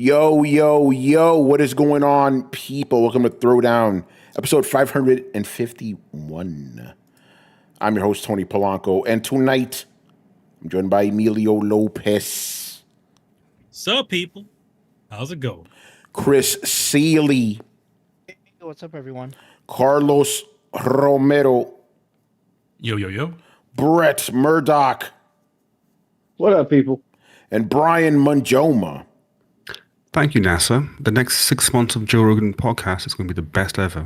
Yo, yo, yo, what is going on, people? Welcome to Throwdown, episode 551. I'm your host, Tony Polanco, and tonight I'm joined by Emilio Lopez. Sup, people? How's it going? Chris Seeley. Hey, what's up, everyone? Carlos Romero. Yo, yo, yo. Brett Murdoch. What up, people? And Brian Munjoma. Thank you, NASA. The next 6 months of Joe Rogan podcast is going to be the best ever.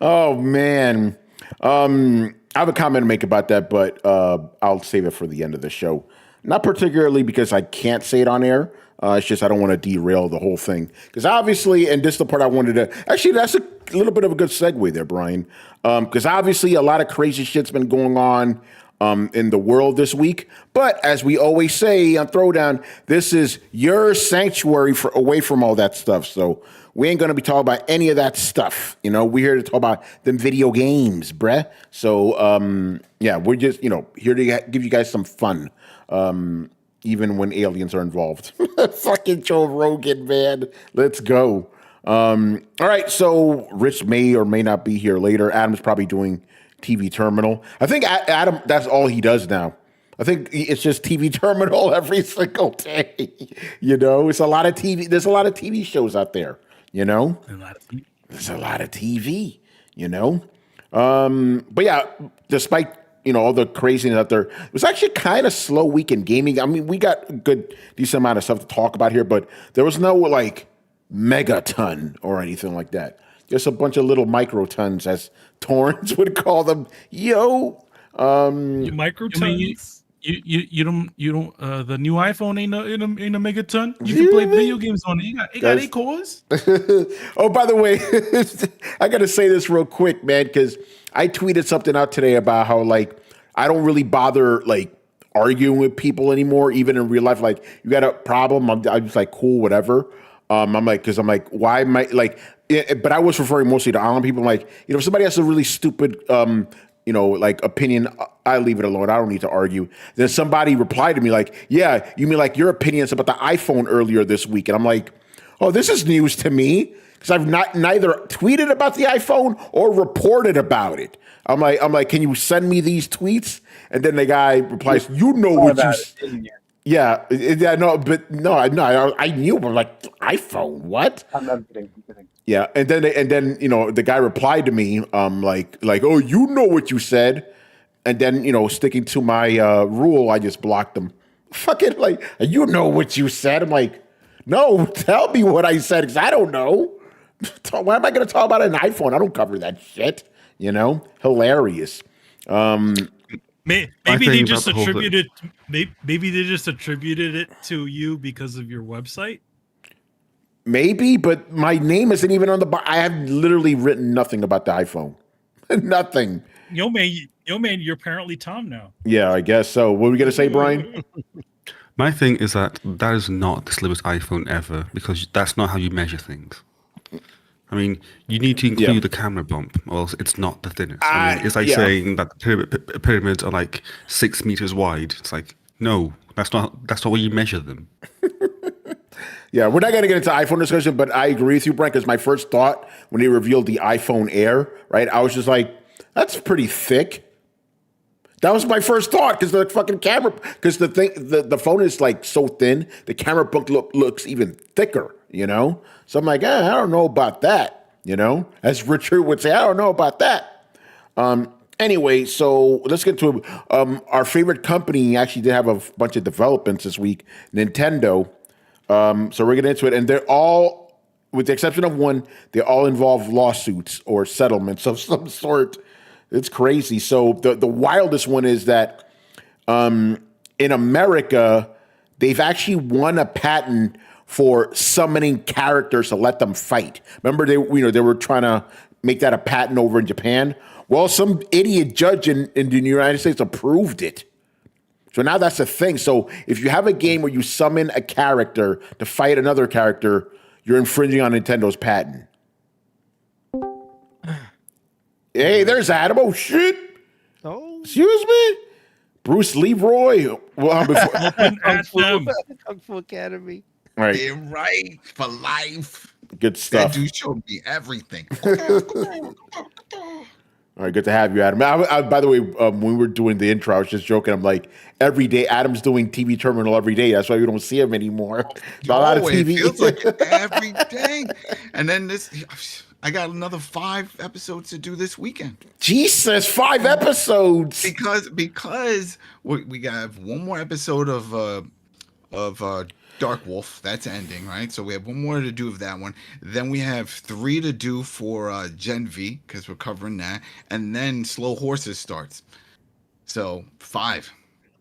Oh, man. I have a comment to make about that, but I'll save it for the end of the show. Not particularly because I can't say it on air. It's just I don't want to derail the whole thing. Because obviously, and this is the part I wanted to... Actually, that's a little bit of a good segue there, Brian. Because obviously, a lot of crazy shit's been going on in the world this week. But as we always say on Throwdown, this is your sanctuary away from all that stuff. So we ain't going to be talking about any of that stuff. You know, we're here to talk about them video games, bruh. So, yeah, we're just, here to give you guys some fun. Even when aliens are involved. Fucking Joe Rogan, man. Let's go. All right, so Rich may or may not be here later. Adam's probably doing TV Terminal. I think Adam, that's all he does now. I think it's just TV Terminal every single day. It's a lot of TV. There's a lot of TV shows out there, There's a lot of TV, But yeah, despite all the craziness out there, it was actually kind of slow week in gaming. I mean, we got a decent amount of stuff to talk about here, but there was no megaton or anything like that. Just a bunch of little microtons, as Torrance would call them. Microtons. You don't. The new iPhone ain't a megaton. You can play video games on it. It got 8 cores. Oh, by the way, I got to say this real quick, man, because I tweeted something out today about how I don't really bother arguing with people anymore, even in real life. Like, you got a problem, I'm just cool, whatever. I'm why am I but I was referring mostly to online people. If somebody has a really stupid opinion, I leave it alone. I don't need to argue. Then somebody replied to me yeah, you mean your opinions about the iPhone earlier this week? And I'm like, oh, this is news to me because I've neither tweeted about the iPhone or reported about it. I'm like, can you send me these tweets? And then the guy replies, you know what you said. Yeah, I knew, but iPhone, what? I'm kidding. Yeah, and then the guy replied to me, oh, you know what you said, and then sticking to my rule, I just blocked him. Fucking you know what you said. I'm like, no, tell me what I said because I don't know. Why am I going to talk about an iPhone? I don't cover that shit. Hilarious. Maybe they just attributed. Maybe they just attributed it to you because of your website. Maybe, but my name isn't even on the. I have literally written nothing about the iPhone. Nothing. Yo, man, you're apparently Tom now. Yeah, I guess so. What were we gonna say, Brian? My thing is that is not the slimmest iPhone ever because that's not how you measure things. I mean, you need to include the camera bump, or else it's not the thinnest. It's saying that the pyramids are 6 meters wide. It's no, that's not what you measure them. Yeah, we're not going to get into iPhone discussion, but I agree with you, Brent, because my first thought when they revealed the iPhone Air, right, I was just that's pretty thick. That was my first thought because the fucking camera, because the phone is so thin, the camera bump looks even thicker, So I'm I don't know about that, As Richard would say, I don't know about that. Anyway, so let's get to our favorite company actually did have a bunch of developments this week, Nintendo. So we're getting into it, and they're all, with the exception of one, they all involve lawsuits or settlements of some sort. It's crazy. So the wildest one is that in America, they've actually won a patent for summoning characters to let them fight. Remember, they were trying to make that a patent over in Japan. Well, some idiot judge in the United States approved it. So now that's a thing. So if you have a game where you summon a character to fight another character, you're infringing on Nintendo's patent. Hey, there's Adam. Oh, shit. Oh. Excuse me? Bruce Leroy. Well, before, Open at them. Kung Fu Academy. right, They're right for life. good That stuff. dude showed me everything. All right, good to have you, Adam. By the way, when we were doing the intro, I was just joking. I'm like, every day, Adam's doing TV Terminal every day. That's why we don't see him anymore. A lot of It TV. feels like it every day. And then I got another 5 episodes to do this weekend. Jesus, 5 episodes. Because we got one more episode of Dark Wolf that's ending, right? So we have one more to do of that one. Then we have 3 to do for Gen V because we're covering that, and then Slow Horses starts. So 5.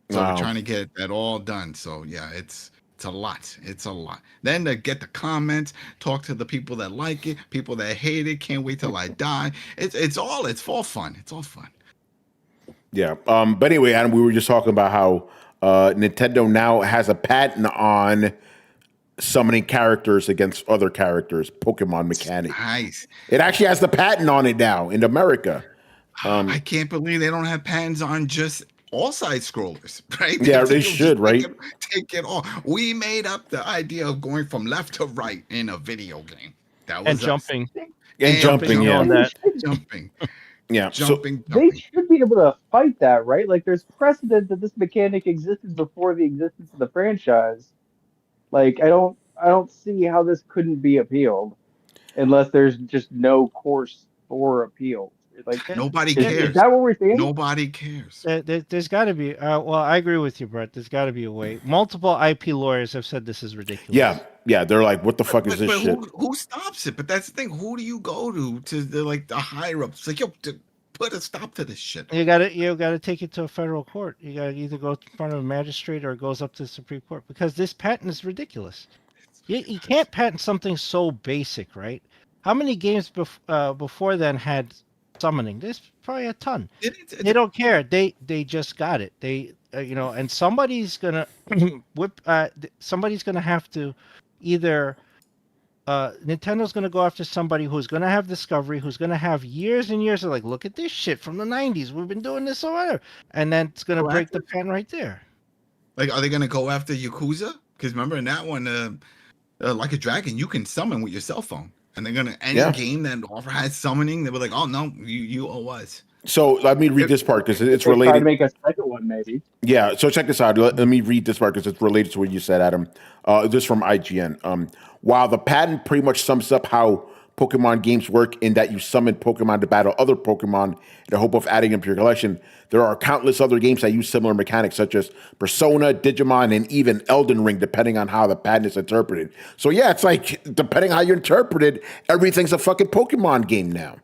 So Wow. we're trying to get that all done. So yeah, it's a lot. It's a lot. Then to get the comments, talk to the people that like it, people that hate it. Can't wait till I die. It's all fun. It's all fun. Yeah. But anyway, Adam, we were just talking about how Nintendo now has a patent on summoning characters against other characters, Pokemon mechanic. Nice. It actually has the patent on it now in America. I can't believe they don't have patents on just all side scrollers, right? Yeah, they should, right? Take it all. We made up the idea of going from left to right in a video game. That was And us. jumping. And jumping, yeah. on that. Jumping. Yeah. So, They should be able to fight that, right? Like, there's precedent that this mechanic existed before the existence of the franchise. Like, I don't see how this couldn't be appealed, unless there's just no course for appeal. Like, Nobody is cares. that what we're saying? Nobody cares. There's got to be. Well, I agree with you, Brett. There's got to be a way. Multiple IP lawyers have said this is ridiculous. yeah. They're like, what the fuck is this shit? Who stops it? But that's the thing. Who do you go to the higher ups? Like, yo, to put a stop to this shit. You gotta take it to a federal court. You gotta either go in front of a magistrate or it goes up to the Supreme Court because this patent is ridiculous. You can't patent something so basic, right? How many games before then had summoning? There's probably a ton. They don't care. They just got it. They and somebody's gonna somebody's gonna have to either Nintendo's gonna go after somebody who's gonna have discovery, who's gonna have years and years of like, look at this shit from the 90s. We've been doing this forever, and then it's gonna break the patent right there. Like, are they gonna go after Yakuza? Because remember in that one, like a dragon, you can summon with your cell phone. And they're gonna game that has summoning. They were like, "Oh no, you owe us." So let me read this part because it's Try related. to make a second one, maybe. Yeah. So check this out. Let me read this part because it's related to what you said, Adam. This is from IGN. While the patent pretty much sums up how Pokemon games work in that you summon Pokemon to battle other Pokemon in the hope of adding them to your collection, there are countless other games that use similar mechanics, such as Persona, Digimon, and even Elden Ring, depending on how the patent is interpreted. So yeah, it's like, depending how you interpret it, everything's a fucking Pokemon game now.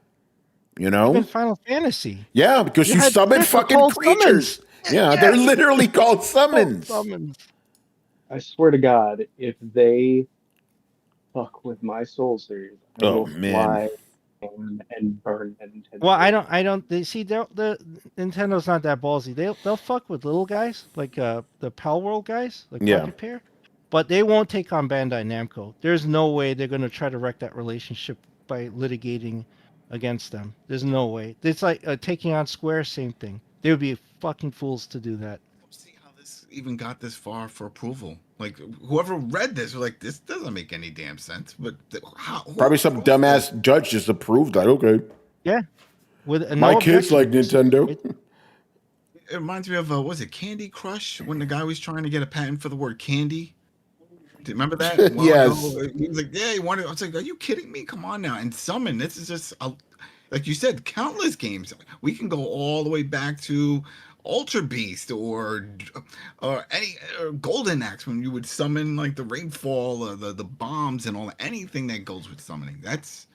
You know? Even Final Fantasy. Yeah, because you summon fucking creatures. Yeah, they're literally called summons. I swear to God, if they fuck with my Soul series, I will fly and burn Nintendo. Well, I don't. They see, the Nintendo's not that ballsy. They'll fuck with little guys like the Pal World guys, like Pocket Pair, but they won't take on Bandai Namco. There's no way they're gonna try to wreck that relationship by litigating against them. There's no way. It's like taking on Square, same thing. They would be fucking fools to do that. See how this even got this far for approval. Like, whoever read this was like, this doesn't make any damn sense. But probably some dumbass judge just approved that. Okay. Yeah. With my kids like Nintendo. It reminds me of was it Candy Crush when the guy was trying to get a patent for the word candy? Do you remember that? Yes. He was like, yeah, he wanted. I was like, are you kidding me? Come on now. And Summon, this is just like you said, countless games. We can go all the way back to Ultra Beast or any Golden Axe when you would summon like the rainfall, the bombs, and all anything that goes with summoning. That's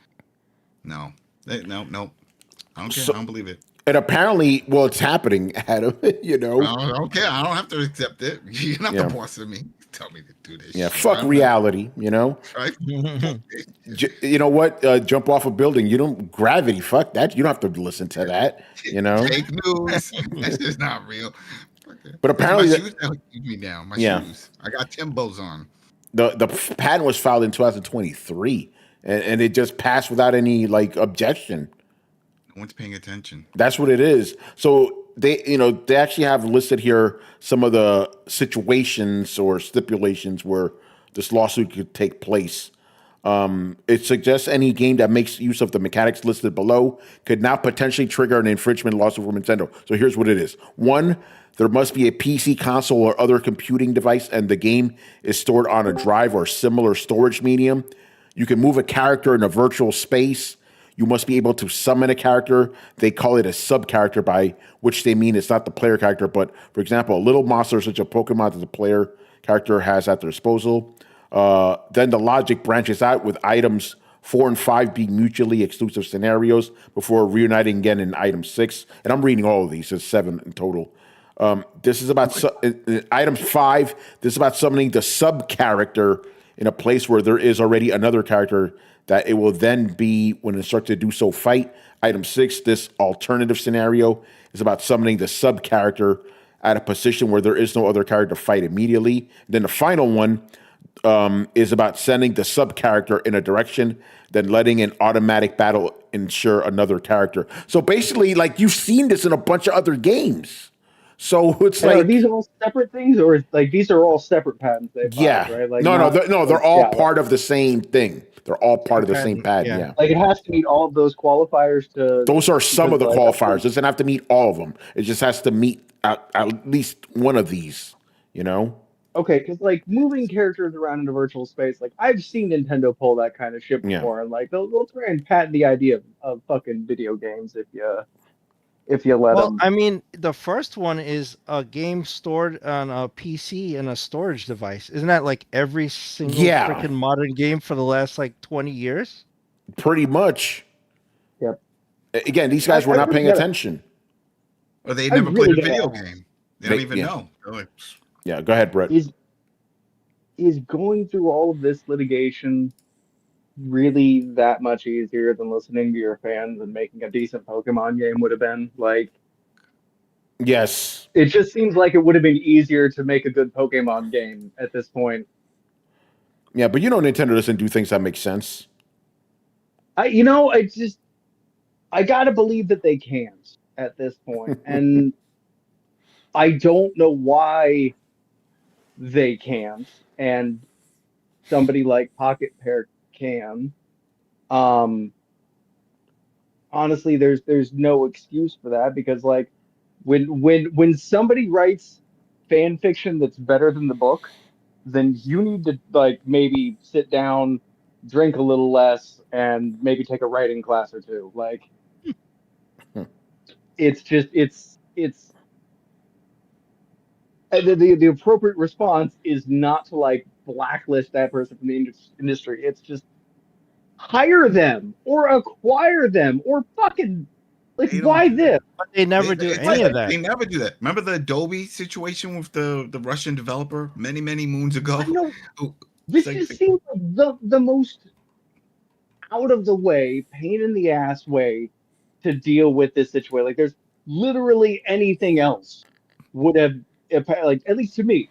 no. I don't care. I don't believe it. And apparently, well, it's happening, Adam. You know. I don't care. I don't have to accept it. You're not the boss of me. Tell me to do this. Yeah, shit. fuck reality. You know. Right. You know what? Jump off a building. You don't gravity. Fuck that. You don't have to listen to that. You know. Fake news. That's just not real. Okay. But apparently, my shoes keep me down. My shoes. I got Timbos on. The patent was filed in 2023, and it just passed without any like objection. No one's paying attention. That's what it is. So they actually have listed here some of the situations or stipulations where this lawsuit could take place. It suggests any game that makes use of the mechanics listed below could now potentially trigger an infringement lawsuit from Nintendo. So here's what it is. One, there must be a PC, console, or other computing device, and the game is stored on a drive or similar storage medium. You can move a character in a virtual space. You must be able to summon a character. They call it a sub-character, by which they mean it's not the player character, but, for example, a little monster such a Pokemon that the player character has at their disposal. Then the logic branches out with items 4 and 5 being mutually exclusive scenarios before reuniting again in item 6. And I'm reading all of these. It's 7 in total. This is about item 5. This is about summoning the sub-character in a place where there is already another character that it will then be, when instructed to do so, fight. Item 6, this alternative scenario is about summoning the sub-character at a position where there is no other character to fight immediately. Then the final one is about sending the sub-character in a direction, then letting an automatic battle ensure another character. So basically, like, you've seen this in a bunch of other games. So it's like, are these all separate things, or like these are all separate patents they filed, right? Like they're all part of the same thing. They're all part of the same patent. Yeah. Like it has to meet all of those qualifiers to. Those are some of the qualifiers. It doesn't have to meet all of them. It just has to meet at least one of these. Okay, because like moving characters around in a virtual space, like I've seen Nintendo pull that kind of shit before, and like they'll try and patent the idea of fucking video games if you let them. I mean, the first one is a game stored on a PC and a storage device. Isn't that like every single freaking modern game for the last like 20 years? Pretty much. Yep. Again, these guys were not paying attention. Or they never played a video game. They don't even know. Like, yeah, go ahead, Brett. Is going through all of this litigation really that much easier than listening to your fans and making a decent Pokemon game would have been? Like, yes. It just seems like it would have been easier to make a good Pokemon game at this point. Yeah, but Nintendo doesn't do things that make sense. I gotta believe that they can't at this point. And I don't know why they can't, and somebody like Pocket Pair can. Honestly, there's no excuse for that, because like when somebody writes fan fiction that's better than the book, then you need to like maybe sit down, drink a little less, and maybe take a writing class or two. Like it's the appropriate response is not to like blacklist that person from the industry. It's just hire them or acquire them or fucking like, why this? But they never do any of that. They never do that. Remember the Adobe situation with the Russian developer many moons ago? I know. This just seems like the most out of the way, pain in the ass way to deal with this situation. Like, there's literally anything else would have, like, at least to me,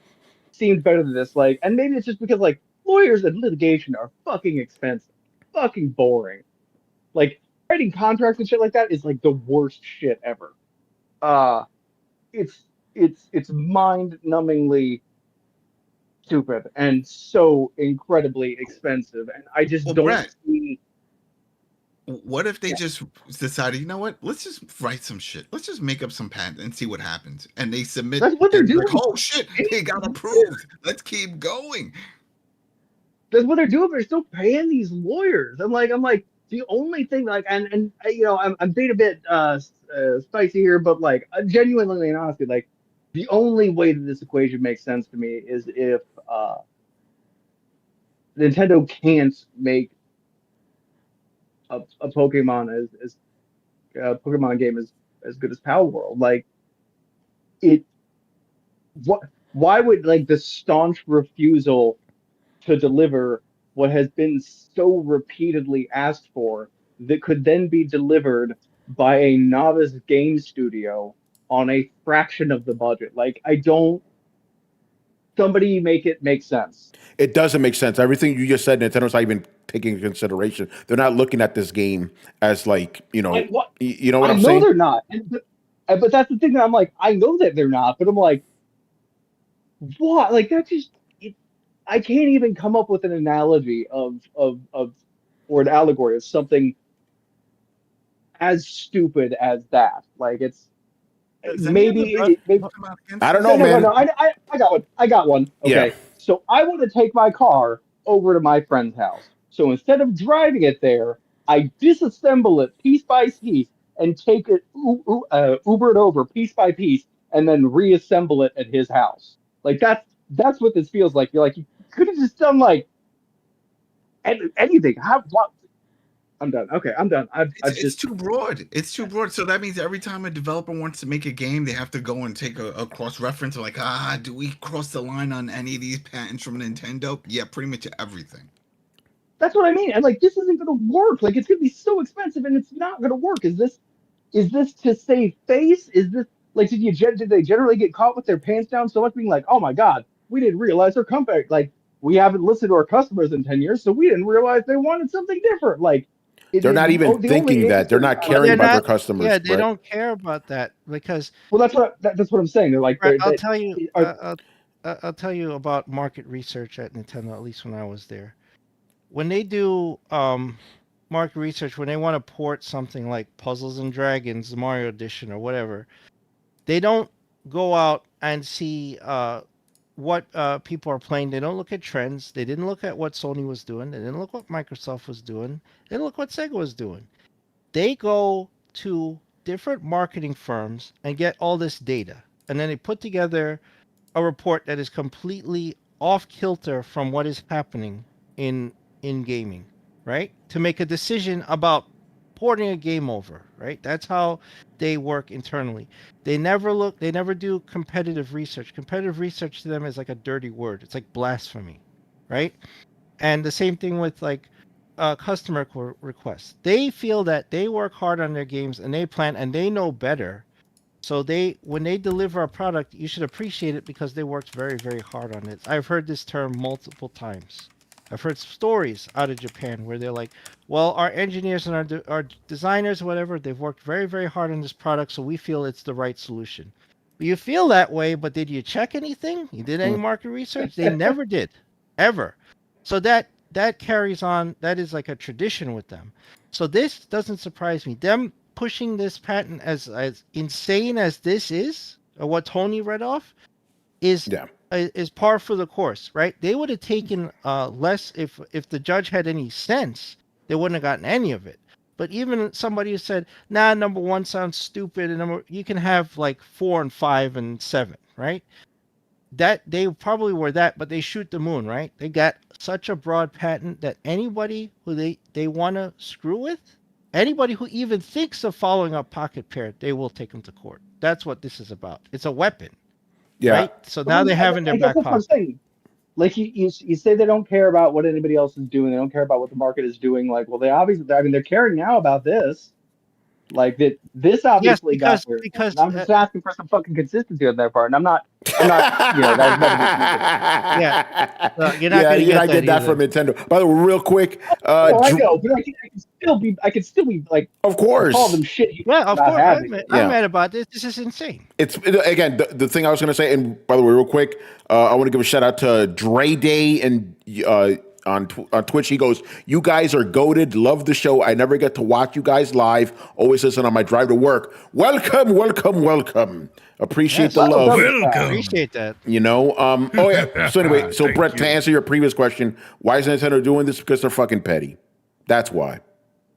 seemed better than this. Like, and maybe it's just because like lawyers and litigation are fucking expensive, fucking boring. Like, writing contracts and shit like that is like the worst shit ever. It's mind-numbingly stupid and so incredibly expensive, and I just don't see. What if they just decided, you know what? Let's just write some shit. Let's just make up some patent and see what happens. And they submit. That's what they're doing. Like, oh shit, they got approved. Let's keep going. That's what they're doing. They're still paying these lawyers. I'm like, the only thing, like, and I'm being a bit spicy here, but like, genuinely and honestly, like, the only way that this equation makes sense to me is if Nintendo can't make a Pokemon as Pokemon game as good as Pal World. Like, why would like the staunch refusal to deliver what has been so repeatedly asked for that could then be delivered by a novice game studio on a fraction of the budget? Like, somebody make it make sense. It doesn't make sense. Everything you just said, Nintendo's not even taking into consideration. They're not looking at this game as like, you know what I'm saying? No, they're not. But that's the thing that I'm like, I know that they're not, but I'm like, what? Like that just I can't even come up with an analogy of or an allegory of something as stupid as that. Like it's Does any of the But, maybe come out I against don't this? know, no. man. I got one. I got one. Yeah. Okay. So I want to take my car over to my friend's house. So instead of driving it there, I disassemble it piece by piece and take it Uber it over piece by piece and then reassemble it at his house. Like that's what this feels like. You're like you could have just done like anything. How what? I'm done. Okay, I'm done. I've It's just too broad. It's too broad. So that means every time a developer wants to make a game, they have to go and take a cross reference. Like, do we cross the line on any of these patents from Nintendo? Yeah, pretty much everything. that's what I mean. And like this isn't gonna work. Like it's gonna be so expensive and it's not gonna work. Is this to save face? Is this like did they generally get caught with their pants down so much being like, oh my god, we didn't realize our company like we haven't listened to our customers in 10 years, so we didn't realize they wanted something different. Like They're not even the thinking only that. They're answer not now, but caring they're about their not. customers, Yeah, they Brett. don't care about that because well that's what I'm saying. They're like Brett, they're I'll they tell you. are I'll tell you about market research at Nintendo. At least when I was there, when they do market research, when they want to port something like Puzzles and Dragons, the Mario Edition, or whatever, they don't go out and see what people are playing. They don't look at trends. They didn't look at what Sony was doing. They didn't look what Microsoft was doing. They didn't look what Sega was doing. They go to different marketing firms and get all this data, and then they put together a report that is completely off kilter from what is happening in gaming, right? To make a decision about porting a game over, right? That's how they work internally. They never do competitive research. Competitive research to them is like a dirty word. It's like blasphemy, right? And the same thing with like customer requests. They feel that they work hard on their games and they plan and they know better. So when they deliver a product, you should appreciate it because they worked very, very hard on it. I've heard this term multiple times. I've heard stories out of Japan where they're like, "Well, our engineers and our designers, whatever, they've worked very, very hard on this product, so we feel it's the right solution." You feel that way, but did you check anything? You did any market research? They never did, ever. So that carries on. That is like a tradition with them. So this doesn't surprise me. Them pushing this patent as insane as this is, or what Tony read off, is Yeah. is par for the course, right? They would have taken less if the judge had any sense. They wouldn't have gotten any of it. But even somebody who said, "Nah, number one sounds stupid," and you can have like 4 and 5 and 7, right? That they probably were that, but they shoot the moon, right? They got such a broad patent that anybody who they want to screw with, anybody who even thinks of following up Pocket Pair, they will take them to court. That's what this is about. It's a weapon, Yeah. right? So now they have in their I guess back that's what I'm pocket. saying. Like you say they don't care about what anybody else is doing. They don't care about what the market is doing. Like, well, they obviously, I mean, they're caring now about this. Like that, this Yes, obviously got their attention. because I'm just asking for some fucking consistency on their part, and I'm not, that was never the intention. yeah, you're not Yeah, going to you're get not that getting that either. from Nintendo. By the way, real quick, I know, but I can still be like, of call them course, shit Yeah, of not course. having it. I'm Yeah. mad about this. This is insane. it's again the thing I was going to say. And by the way, real quick, I want to give a shout out to Dre Day and on Twitch. He goes, "You guys are goated. Love the show. I never get to watch you guys live. Always listen on my drive to work. Welcome, welcome, welcome. Appreciate Yes. the love. Welcome. Appreciate that. You know, oh yeah. So anyway, so Thank Brett, to you. answer your previous question, why is Nintendo doing this? Because they're fucking petty. That's why.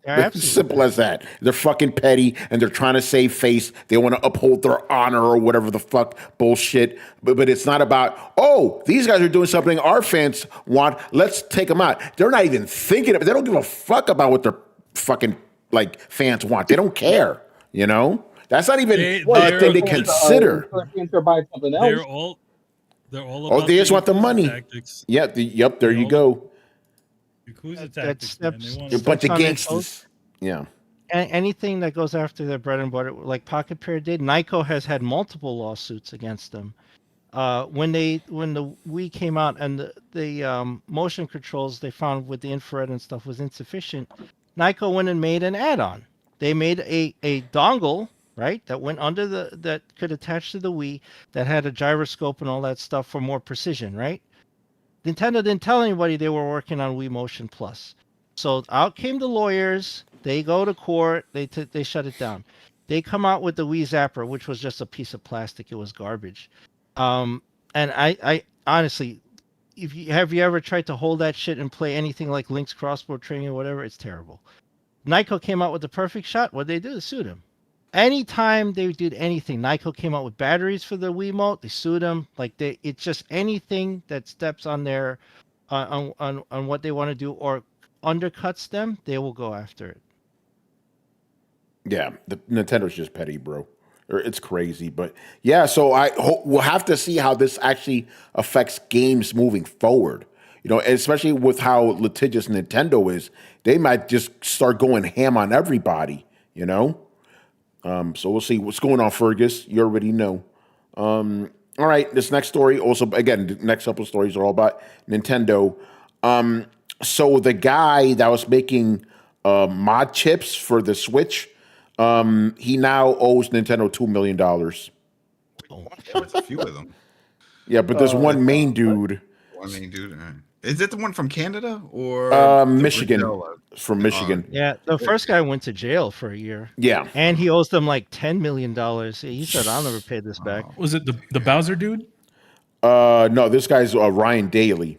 They're It's simple as that. They're fucking petty and they're trying to save face. They want to uphold their honor or whatever the fuck bullshit. But it's not about, oh, these guys are doing something our fans want. Let's take them out. They're not even thinking of it. They don't give a fuck about what their fucking like fans want. They don't care, you know? That's not even a thing they consider. They're buying something else. They're all about They just want the Yakuza money. tactics. Yep, there you go. Yakuza That's tactics, man. They want A bunch of on their gangsters. Yeah. anything that goes after their bread and butter, like Pocket Pair did. Nyko has had multiple lawsuits against them. When the Wii came out and the motion controls they found with the infrared and stuff was insufficient, Nyko went and made an add-on. They made a dongle right? That went under that could attach to the Wii, that had a gyroscope and all that stuff for more precision, right? Nintendo didn't tell anybody they were working on Wii Motion Plus. So out came the lawyers. They go to court. They shut it down. They come out with the Wii Zapper, which was just a piece of plastic. It was garbage. And I honestly, have you ever tried to hold that shit and play anything like Link's Crossbow Training or whatever? It's terrible. Nyko came out with the perfect shot. What they do is sued him. Anytime they did anything, Nyko came out with batteries for the Wiimote. They sued him. Like it's just anything that steps on their on what they want to do or undercuts them, they will go after it. Yeah, the Nintendo's just petty, bro. It's crazy, but yeah. So we'll have to see how this actually affects games moving forward. You know, especially with how litigious Nintendo is, they might just start going ham on everybody. You know, so we'll see what's going on, Fergus. You already know. All right, this next story also, again, the next couple of stories are all about Nintendo. So the guy that was making mod chips for the Switch, he now owes Nintendo $2 million. There's a few of them. Yeah, but there's one main dude. One main dude. Is it the one from Canada or Michigan? From Michigan. Yeah, the first guy went to jail for a year. Yeah, and he owes them like $10 million. He said, "I'll never pay this back." Was it the Bowser dude? no, this guy's Ryan Daly.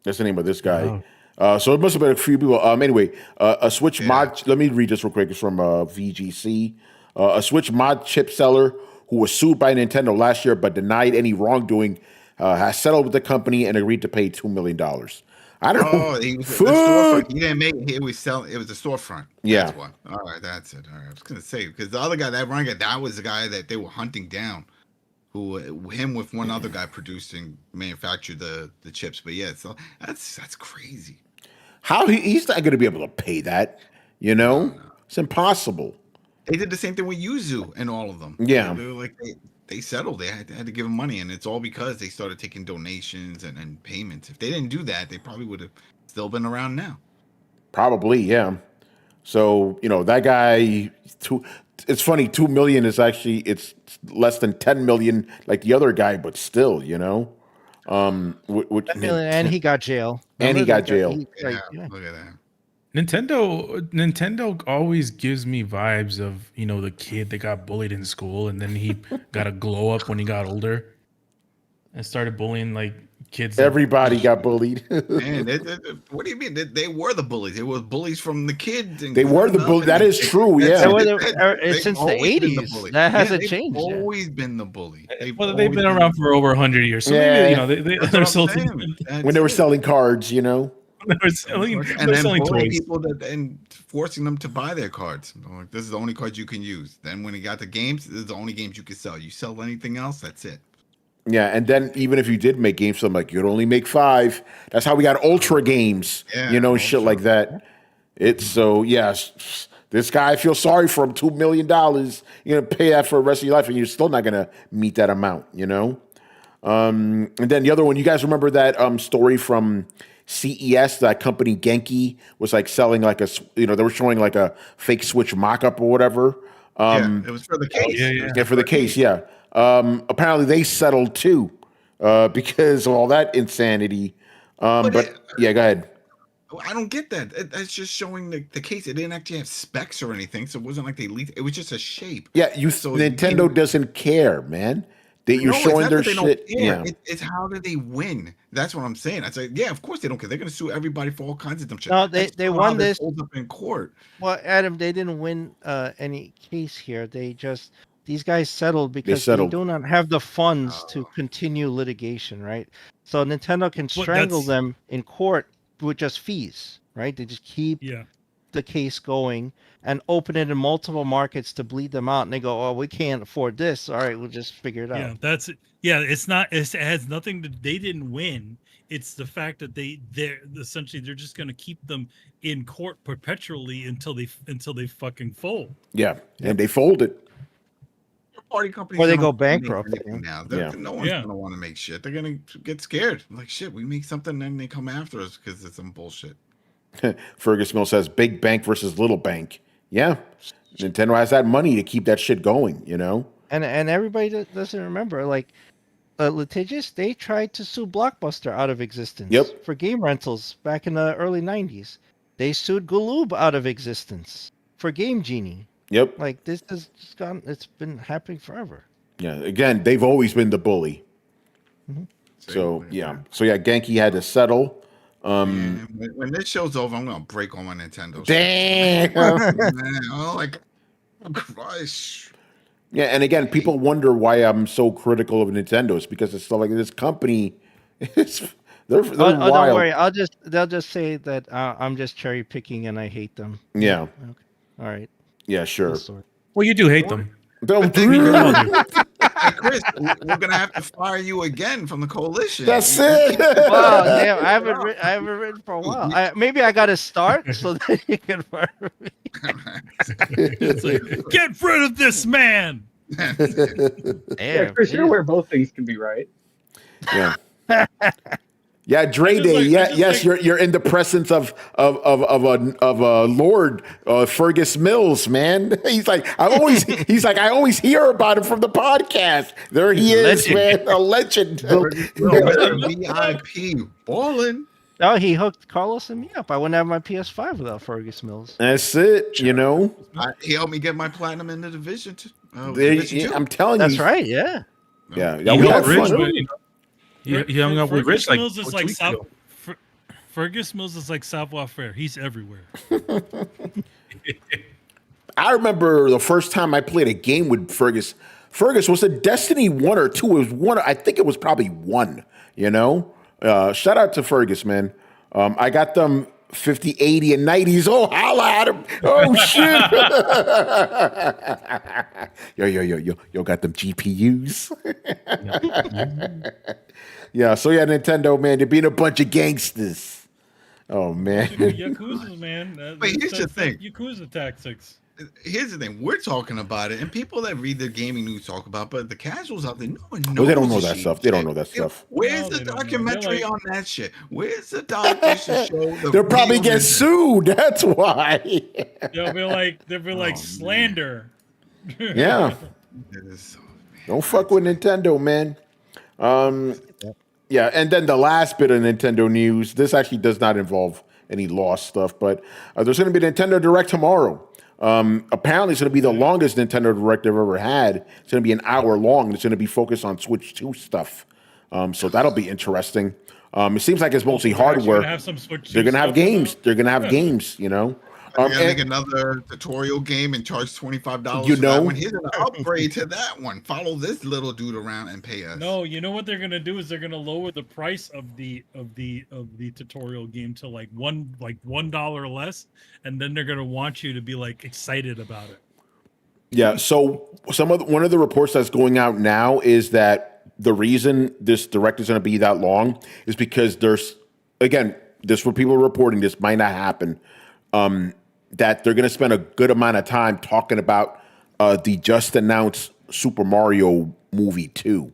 That's the name of this guy. So it must have been a few people. Anyway, a Switch mod. Let me read this real quick. It's from VGC. A Switch mod chip seller who was sued by Nintendo last year but denied any wrongdoing has settled with the company and agreed to pay $2 million. I don't know. Oh, he was the storefront. He didn't make it. He was selling. It was the storefront. Yeah. That's what. All right, that's it. All right, I was gonna say because the other guy, that Ryan guy, that was the guy that they were hunting down. Who him with one other guy manufactured the chips. But yeah, so that's crazy. How he's not going to be able to pay that? You know, no. It's impossible. They did the same thing with Yuzu and all of them. Yeah, they were like they settled. They had to give him money, and it's all because they started taking donations and payments. If they didn't do that, they probably would have still been around now. Probably, yeah. So you know that guy. It's funny. 2 million is actually it's less than 10 million, like the other guy, but still, you know. And he got jail. And he got jail. Look at that. Nintendo always gives me vibes of, you know, the kid that got bullied in school and then he got a glow up when he got older and started bullying like kids. Everybody got bullied. Man, what do you mean? They were the bullies. They were bullies from the kids. They were the bullies. That is true. Yeah. Since the 80s, that hasn't changed. They've always been the bully. They've been around for over 100 years. So maybe, you know, they're still when they were selling cards, you know. They were selling, and then selling toys. People and forcing them to buy their cards. Like, this is the only cards you can use. Then when he got the games, this is the only games you can sell. You sell anything else, that's it. Yeah, and then even if you did make games, I'm like, you'd only make 5. That's how we got Ultra games, you know, shit like that. It's so, yes, this guy, I feel sorry for him, $2 million. You're going to pay that for the rest of your life, and you're still not going to meet that amount, you know? And then the other one, you guys remember that story from CES, that company Genki was like selling like they were showing like a fake Switch mock-up or whatever. It was for the case. Yeah, for the case, yeah. Apparently they settled too because of all that insanity. But go ahead. I don't get that. That's just showing the case. It didn't actually have specs or anything, so it wasn't like they leaked. It was just a shape. Yeah, Nintendo doesn't care, man. You're showing their shit. Yeah, it's how do they win? That's what I'm saying. I say, yeah, of course they don't care. They're going to sue everybody for all kinds of dumb shit. No, they won this. Hold up in court. Well, Adam, they didn't win any case here. These guys settled because they do not have the funds to continue litigation, right? So Nintendo can strangle them in court with just fees, right? They just keep the case going and open it in multiple markets to bleed them out. And they go, "Oh, we can't afford this. All right, we'll just figure it out." It's not. It has nothing to. They didn't win. It's the fact that they're essentially they're just going to keep them in court perpetually until they fucking fold. Yeah, and they folded. Party companies or they go bankrupt now. No one's gonna want to make shit. They're gonna get scared. Like shit, we make something and they come after us because it's some bullshit. Fergus Mill says big bank versus little bank. Yeah, Nintendo has that money to keep that shit going, you know? And everybody doesn't remember, like, litigious, they tried to sue Blockbuster out of existence Yep. for game rentals back in the early 90s. They sued Galoob out of existence for Game Genie. Yep. Like, this has just gone, it's been happening forever. Yeah. Again, they've always been the bully. Mm-hmm. So, yeah. So, yeah, Genki had to settle. Man, when this show's over, I'm gonna break all my Nintendo. Damn. Man, I'm like, Christ. Yeah, and again, people wonder why I'm so critical of Nintendo. It's because it's stuff like this company. They're Oh, wild. don't worry. They'll just say that I'm just cherry picking and I hate them. Yeah. Okay. All right. Yeah, sure. Well, you do hate them. Don't Then do we that. Hey, Chris, we're gonna have to fire you again from the coalition. That's it. Wow, damn! I haven't written for a while. Maybe I got to start so that you can fire me. It's like, get rid of this man. Yeah, Damn, Chris, you're geez. aware both things can be right. Yeah. Yeah, Dre It's Day. like- Yeah, it's yes, like- you're in the presence of a Lord Fergus Mills, man. He's like I always hear about him from the podcast. There he is, Legend. man, a legend. VIP balling. Oh, he hooked Carlos and me up. I wouldn't have my PS5 without Fergus Mills. That's it. You know, He helped me get my platinum in the division. They- I'm telling That's you. right. Yeah. Yeah, He we had hung Rich, fun. but, he hung up with Fergus Rich like Mills is 2 like weeks South, ago. Fergus Mills is like savoir faire. He's everywhere. I remember the first time I played a game with Fergus. Fergus, was it Destiny 1 or 2? It was 1. I think it was probably 1, you know? Shout out to Fergus, man. I got them 50, 80, and 90s. Oh, holla at him. Oh, shit. Yo, got them GPUs. Yeah, so yeah, Nintendo, man, they're being a bunch of gangsters. Oh, man. Yakuza, man. Wait, here's the thing. Yakuza tactics. Here's the thing. We're talking about it, and people that read the gaming news talk about it, but the casuals out there, no one knows. Well, they don't know this that shit. stuff. They don't know that stuff. Where's No, the they don't know. documentary They're like- on that shit? Where's the documentary to show the They'll probably real get Nintendo? sued. That's why. They'll be like slander. Yeah. It is so- Don't fuck with Nintendo, man. Yeah, and then the last bit of Nintendo news. This actually does not involve any lost stuff, but there's going to be a Nintendo Direct tomorrow. Apparently, it's going to be the longest Nintendo Direct they've ever had. It's going to be an hour long. It's going to be focused on Switch 2 stuff. So that'll be interesting. It seems like it's mostly They're actually hardware. gonna have some Switch They're going to have stuff games. out. They're going to have games, you know. They're gonna make And- another tutorial game and charge $25. You for know? that one. Here's an upgrade to that one. Follow this little dude around and pay us. No, you know what they're gonna do is they're gonna lower the price of the tutorial game to like $1 less, and then they're gonna want you to be like excited about it. Yeah. So one of the reports that's going out now is that the reason this direct is going to be that long is because there's, again, this for people reporting this might not happen. That they're going to spend a good amount of time talking about the just announced Super Mario movie 2.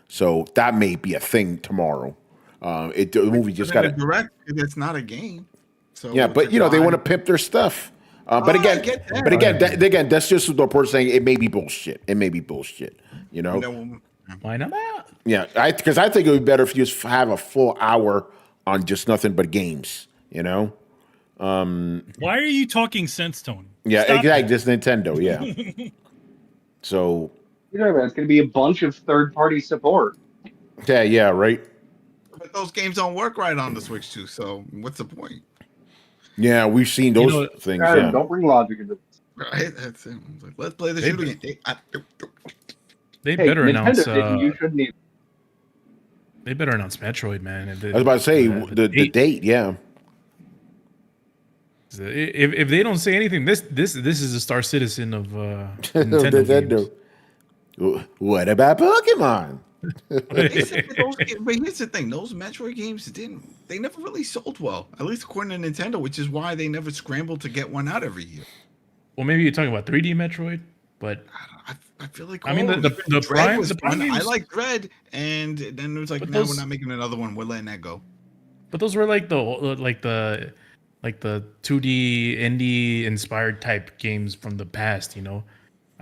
So that may be a thing tomorrow. The movie just got a it. direct. It's not a game. So Yeah, but you know they want to pimp their stuff. But I again, get that. again, that's just the report saying it may be bullshit. It may be bullshit. You know. Why not? Yeah, because I think it would be better if you just have a full hour on just nothing but games. You know. Why are you talking sense, Tony? Yeah, Stop exactly. that. Just Nintendo. Yeah. So. You know, it's going to be a bunch of third-party support. Yeah. Right. But those games don't work right on the Switch too. So what's the point? Yeah, we've seen those things. Adam, Yeah. don't bring logic into this. Right? That's it. It's like, let's play the shooter game. They Hey, better Nintendo announce. didn't. You shouldn't either. They better announce Metroid, man. I was about to say the date. Yeah. If they don't say anything, this is a Star Citizen of Nintendo. Nintendo. What about Pokemon? But here's the thing: those Metroid games they never really sold well. At least according to Nintendo, which is why they never scrambled to get one out every year. Well, maybe you're talking about 3D Metroid, but I feel like I mean, the Dread Prime- was the Prime fun. I games- like Dread, and then it was like, But no, those- we're not making another one. We're letting that go. those were like the like the 2D indie inspired type games from the past. You know,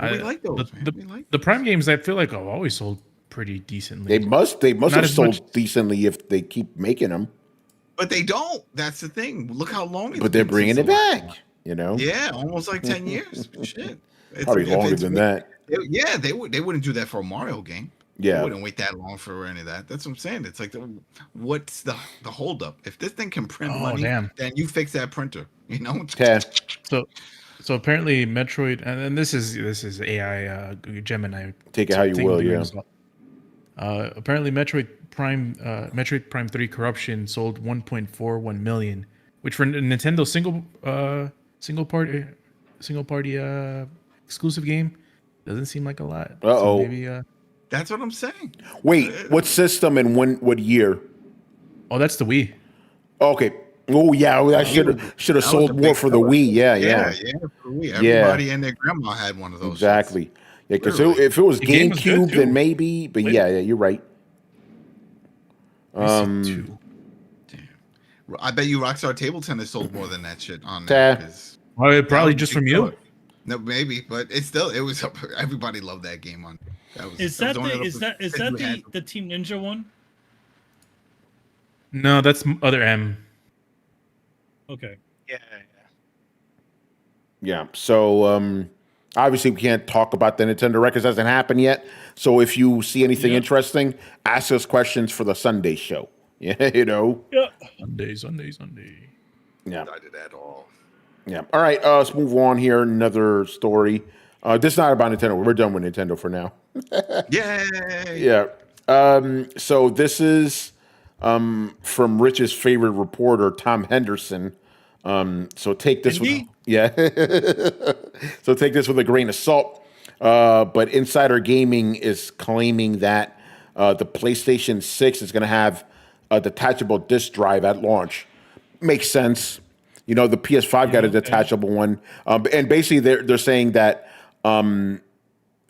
We like those, man. We like the Prime games. I feel like have always sold pretty decently. They must Not have as sold much- decently if they keep making them. But they don't. That's the thing. Look how long it's But they're been bringing since it the last back. one. You know, Yeah, almost like 10 years. Shit. probably If longer it's than made- that. Yeah, they wouldn't do that for a Mario game. They Yeah, wouldn't wait that long for any of that. That's what I'm saying. It's like, what's the holdup? If this thing can print Oh, money, damn. then you fix that printer. You know? yeah. So apparently Metroid, and this is AI Gemini. Take it how you taking will. the Yeah. grain of salt. Apparently Metroid Prime 3 Corruption sold 1.41 million, which for Nintendo single party exclusive game doesn't seem like a lot. Uh-oh. So maybe That's what I'm saying. Wait, what system and what year? oh, that's the Wii. Okay. Oh yeah, I should have That was sold a more big for the seller. Wii. Yeah. For me. Yeah. Everybody and their grandma had one of those. Exactly. Yeah, because Literally. if it was The game was good, GameCube, too. then maybe. But yeah, you're right. Two. Shits. I bet you Rockstar Table Tennis sold more than that shit on Yeah. there. 'Cause Probably that was a just big from you. seller. No, maybe, but it was everybody loved that game on. Is that the Team Ninja one? No, that's other M. Okay. Yeah. Yeah. So obviously we can't talk about the Nintendo records. Hasn't happened yet. So if you see anything Yeah. interesting, ask us questions for the Sunday show. Yeah, you know. Yeah. Sunday. Yeah. I did that all. Yeah. All right. Let's move on here. Another story. This is not about Nintendo. We're done with Nintendo for now. Yay! Yeah. So this is from Rich's favorite reporter, Tom Henderson. So take this with Indeed. so take this with a grain of salt. But Insider Gaming is claiming that the PlayStation 6 is going to have a detachable disk drive at launch. Makes sense. You know, the PS5 got a detachable one, and basically they're saying that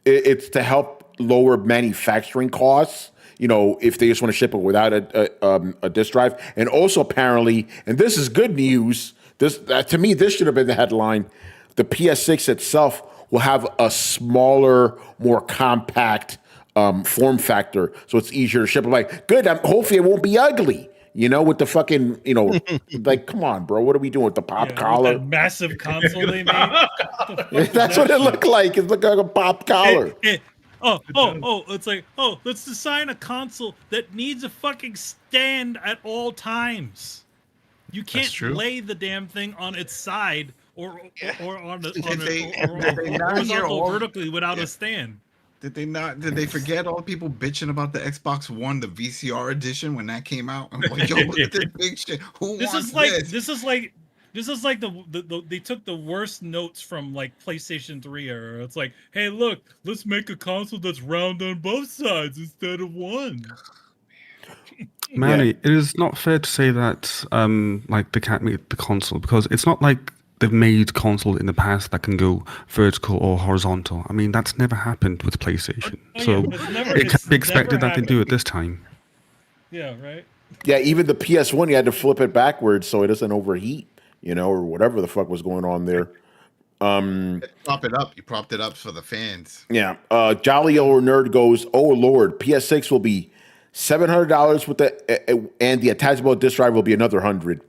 it's to help lower manufacturing costs. You know, if they just want to ship it without a disk drive, and also apparently, and this is good news. This to me, this should have been the headline. The PS6 itself will have a smaller, more compact form factor, so it's easier to ship. I'm like, good. Hopefully, it won't be ugly. You know, with the fucking, you know, like, come on, bro. What are we doing with the pop With collar? that massive console they made. That's what it looked like. It looked like a pop collar. It's like, let's design a console that needs a fucking stand at all times. You can't true. lay the damn thing on its side or on Did they not hear horizontal all- vertically without a stand. Did they forget all the people bitching about the Xbox One, the VCR edition when that came out? I'm like, yo, look at this big shit. Who This wants is like this? this is like the they took the worst notes from like PlayStation 3 era. It's like, hey, look, let's make a console that's round on both sides instead of one. Manny, it is not fair to say that like they can't make the console, because it's not like they've made consoles in the past that can go vertical or horizontal. I mean, that's never happened with PlayStation. Oh, So yeah, it's never- it it's can be expected never that they do happened. it this time. Yeah, right. Yeah, even the PS1, you had to flip it backwards so it doesn't overheat, you know, or whatever the fuck was going on there. Prop it up. You propped it up for the fans. Yeah. Jolly Old Nerd goes, oh, Lord, PS6 will be $700 with the, and the attachable disk drive will be another $100.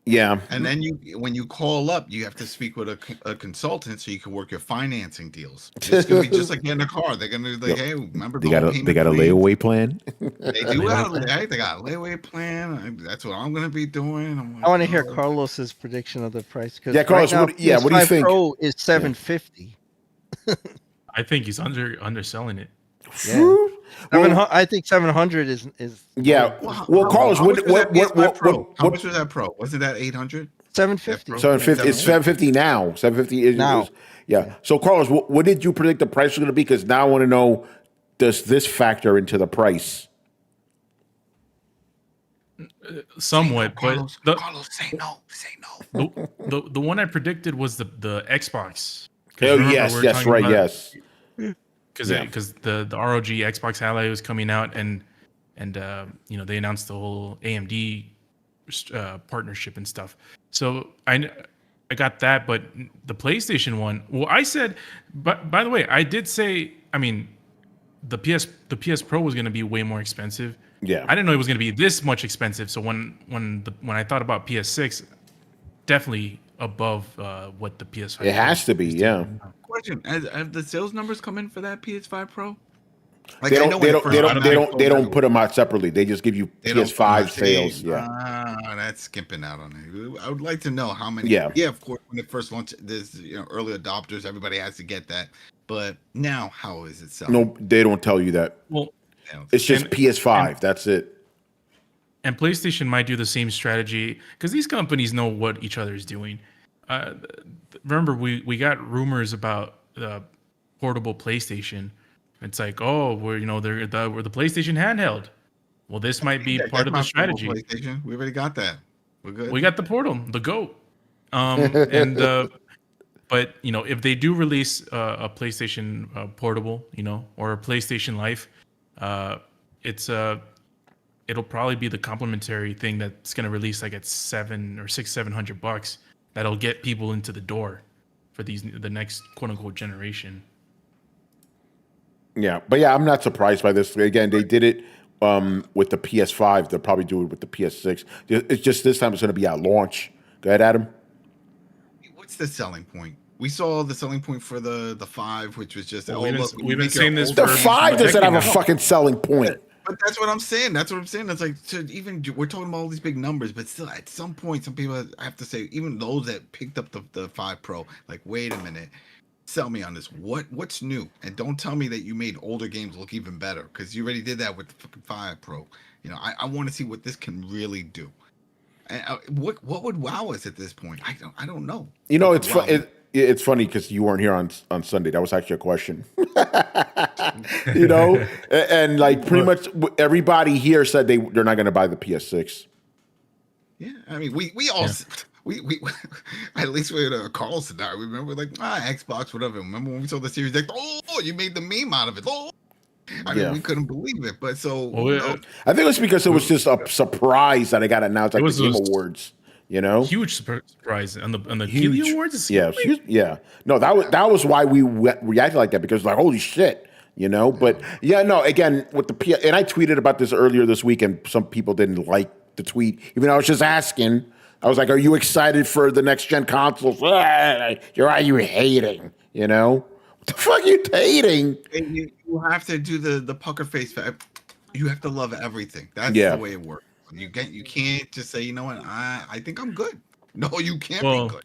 Yeah. And then when you call up, you have to speak with a consultant so you can work your financing deals. It's gonna be just like getting a car. They're gonna be like, hey, remember They got a payment layaway plan. They do have they got a layaway plan. That's what I'm gonna be doing. I'm like, I want to hear oh. Carlos's prediction of the price. Yeah, Carlos, what do you PS5 think? Pro is $750. I think he's underselling it. Yeah. I think 700 is Yeah. Well, Well, Carlos, how much was that PS5 Pro? How what much was that Pro? Wasn't that 800? 750. 750? It's 750 now. 750 is Now. yeah. So, Carlos, what did you predict the price was going to be? Because now I want to know, does this factor into the price? Somewhat, Carlos, but Carlos, say no. Say no. the one I predicted was the Xbox. 'Cause Oh, remember yes, we were yes, talking right, about- yes. Because the ROG Xbox Ally was coming out, and you know, they announced the whole AMD partnership and stuff. So I got that, but the PlayStation one. Well, I said, but by the way, I did say, I mean, the PS Pro was going to be way more expensive. Yeah, I didn't know it was going to be this much expensive. So when I thought about PS6, definitely above what the PS5. it has to be. Yeah, Question: have the sales numbers come in for that PS5 Pro? Like, they don't put them out separately. They just give you PS5 sales. Yeah, that's skipping out on it. I would like to know how many. Yeah, of course, when it first launched, there's early adopters. Everybody has to get that. But now, how is it selling? No, they don't tell you that. Well, it's just PS5. That's it. And PlayStation might do the same strategy because these companies know what each other is doing. Remember, we got rumors about the portable PlayStation. It's like, oh, we're we're the PlayStation handheld. Well, this might be part of the strategy. PlayStation. We already got that. We're good. We got the Portal, the GOAT. But if they do release a PlayStation Portable, or a PlayStation Life, it'll probably be the complimentary thing that's going to release like at $700 that'll get people into the door for the next quote unquote generation. Yeah, but I'm not surprised by this. Again, they did it with the PS5. They'll probably do it with the PS6. It's just this time it's going to be at launch. Go ahead, Adam. What's the selling point? We saw the selling point for the 5, which was just we've been saying this. The 5 doesn't have a fucking selling point. But that's what I'm saying. It's like, we're talking about all these big numbers, but still, at some point, some people have to say, even those that picked up the 5 Pro, like, wait a minute, sell me on this. What's new? And don't tell me that you made older games look even better, because you already did that with the fucking 5 Pro. I want to see what this can really do. And what would wow us at this point? I don't know. It's funny because you weren't here on Sunday. That was actually a question. And like pretty much everybody here said they're not going to buy the PS6. Yeah, I mean we all we at least we had Carlson. I remember like Xbox whatever. Remember when we saw the series like you made the meme out of it. I mean we couldn't believe it. But I think it was because it was just a surprise that it got announced like the Game Awards. Huge surprise on the Keeley Awards. Yeah. No, that was why we reacted like that, because like holy shit, But again with the PS, and I tweeted about this earlier this week, and some people didn't like the tweet. Even though I was just asking, I was like, "Are you excited for the next gen consoles?" You're hating, What the fuck are you hating? And you have to do the pucker face. You have to love everything. That's the way it works. You can't just say, you know what, I think I'm good. No, you can't be good.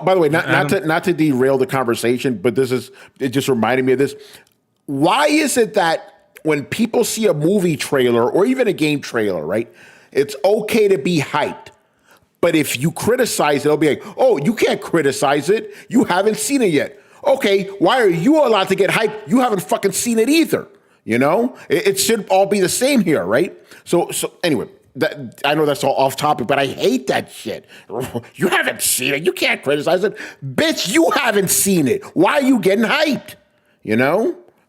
By the way, not to derail the conversation, but it just reminded me of this. Why is it that when people see a movie trailer or even a game trailer, right, it's okay to be hyped, but if you criticize it, it'll be like, oh, you can't criticize it. You haven't seen it yet. Okay, why are you allowed to get hyped? You haven't fucking seen it either. It should all be the same here, right? So anyway. I know that's all off topic, but I hate that shit. You haven't seen it. You can't criticize it. Bitch, you haven't seen it. Why are you getting hyped?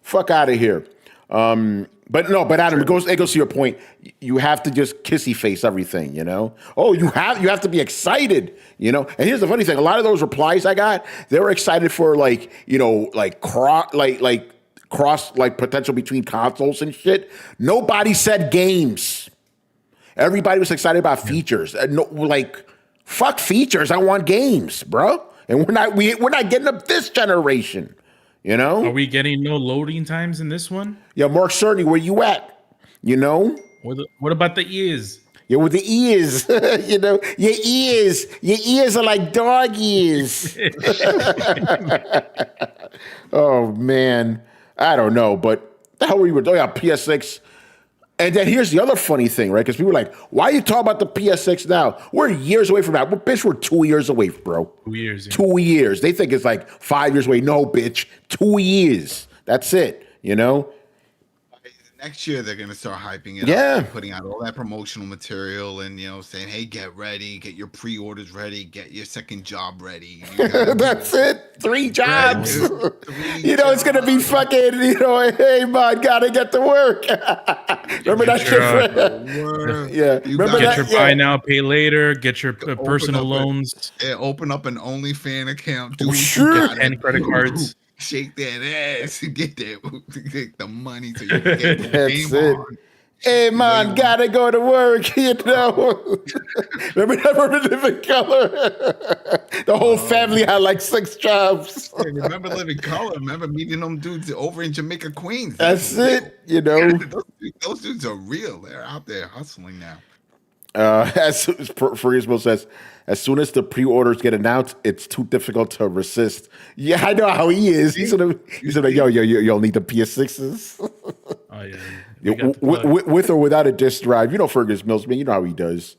Fuck out of here. But Adam, it goes to your point. You have to just kissy face everything, Oh, you have to be excited, And here's the funny thing. A lot of those replies I got, they were excited for cross potential between consoles and shit. Nobody said games. Everybody was excited about features. Fuck features. I want games, bro. And we're not getting up this generation. Are we getting no loading times in this one? Yeah, Mark Cerny, where you at? What about the ears? Yeah, with the ears. Your ears are like dog ears. Oh man, I don't know, but the hell were you doing? PS6. And then here's the other funny thing, right? Because people were like, why are you talking about the PS6 now? We're years away from that. We're 2 years away, bro. 2 years. Yeah. 2 years. They think it's like 5 years away. No, bitch. 2 years. That's it, Next year they're gonna start hyping it Yeah. up, putting out all that promotional material, and saying, "Hey, get ready, get your pre-orders ready, get your second job ready." That's it. 3 jobs. Three It's gonna be jobs. fucking. Hey man, gotta get to work. Remember that shit? Yeah. Remember Get that? your buy now, pay later. Get your personal loans. Open up an OnlyFans account. Do what you Sure. gotta And credit do. cards. Shake that ass and get the money so you can get the That's game it. on. Hey man, gotta go to work. Remember Living Color? The whole family had like 6 jobs. Hey, remember Living Color? Remember meeting them dudes over in Jamaica, Queens? That's real. it. Those dudes are real. They're out there hustling now. As Freesville says, as soon as the pre-orders get announced, it's too difficult to resist. Yeah, I know how he is. He's gonna you'll need the PS6s. Oh yeah. With or without a disc drive. Fergus Mills, man. You know how he does.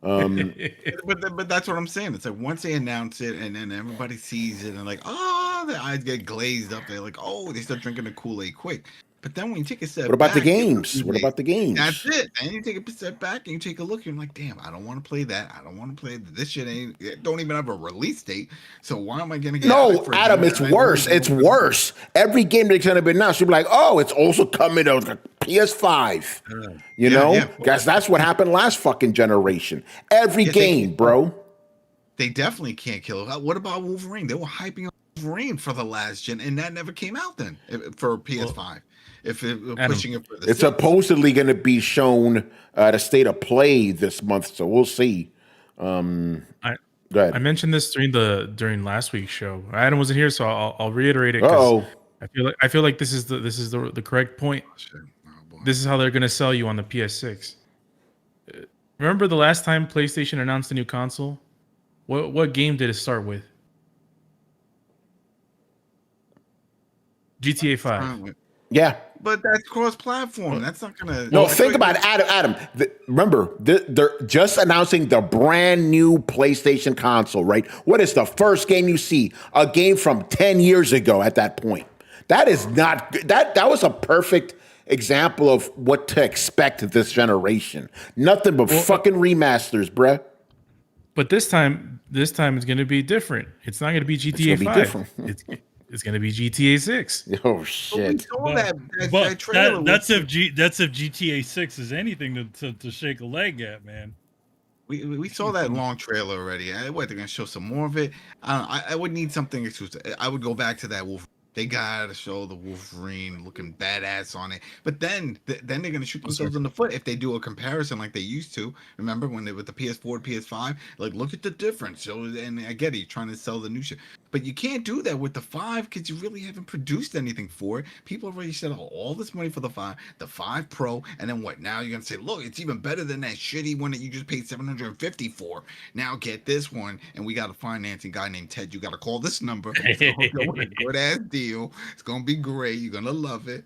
But that's what I'm saying. It's like once they announce it and then everybody sees it and like, their eyes get glazed up. They're like, they start drinking the Kool-Aid quick. But then when you take a step What about the back, games? What about the games? That's it. And you take a step back and you take a look. And you're like, damn, I don't want to play that. I don't want to play this shit. Don't even have a release date. So why am I going to get? No, Adam, it's worse. It's worse. Every game that's going to be announced, you'll be like, it's also coming out to PS5. Guys, that's what happened last fucking generation. Every game, bro. They definitely can't kill it. What about Wolverine? They were hyping up Wolverine for the last gen, and that never came out then for PS5. If it were pushing it for the it's supposedly going to be shown at a state of play this month, so we'll see. Go ahead. I mentioned this during last week's show. Adam wasn't here, so I'll reiterate it. I feel like this is the correct point. This is how they're going to sell you on the PS6. Remember the last time PlayStation announced a new console? What game did it start with? GTA 5. Yeah. But that's cross-platform. That's not gonna. No, think about it, Adam. Remember, they're just announcing the brand new PlayStation console, right? What is the first game you see? A game from 10 years ago. At that point, that is not that. That was a perfect example of what to expect this generation. Nothing but fucking remasters, bruh. But this time it's going to be different. It's not going to be GTA 5. Different. It's going to be GTA 6. Oh shit! That trailer. That's if GTA 6 is anything to shake a leg at, man. We saw that long trailer already. What, they're gonna show some more of it? I would need something exclusive. I would go back to that Wolf. They gotta show the Wolverine looking badass on it. But then they're gonna shoot themselves in the foot if they do a comparison like they used to. Remember when they with the PS4 to PS5? Like, look at the difference. So, and I get it, you're trying to sell the new shit. But you can't do that with the 5 because you really haven't produced anything for it. People already said all this money for the 5 Pro, and then what? Now you're gonna say, look, it's even better than that shitty one that you just paid $750 for. Now get this one, and we got a financing guy named Ted. You got to call this number. It's gonna go with a good ass deal. It's gonna be great. You're gonna love it.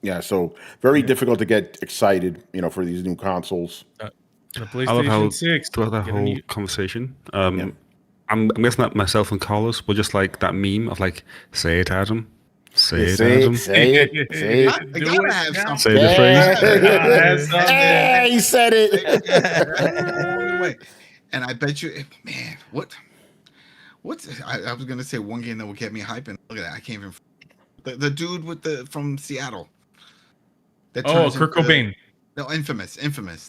Yeah, so very difficult to get excited, for these new consoles. The PlayStation I love how 6 throughout that whole conversation, I'm guessing that myself and Carlos were just like that meme of like, say it, Adam. Say it, Adam. Say it. Say it. I gotta have something. Say the phrase. Hey, he said it. And I bet you, man, I was gonna say one game that will get me hyping. Look at that. I can't even. The dude from Seattle. Kurt Cobain. No, Infamous.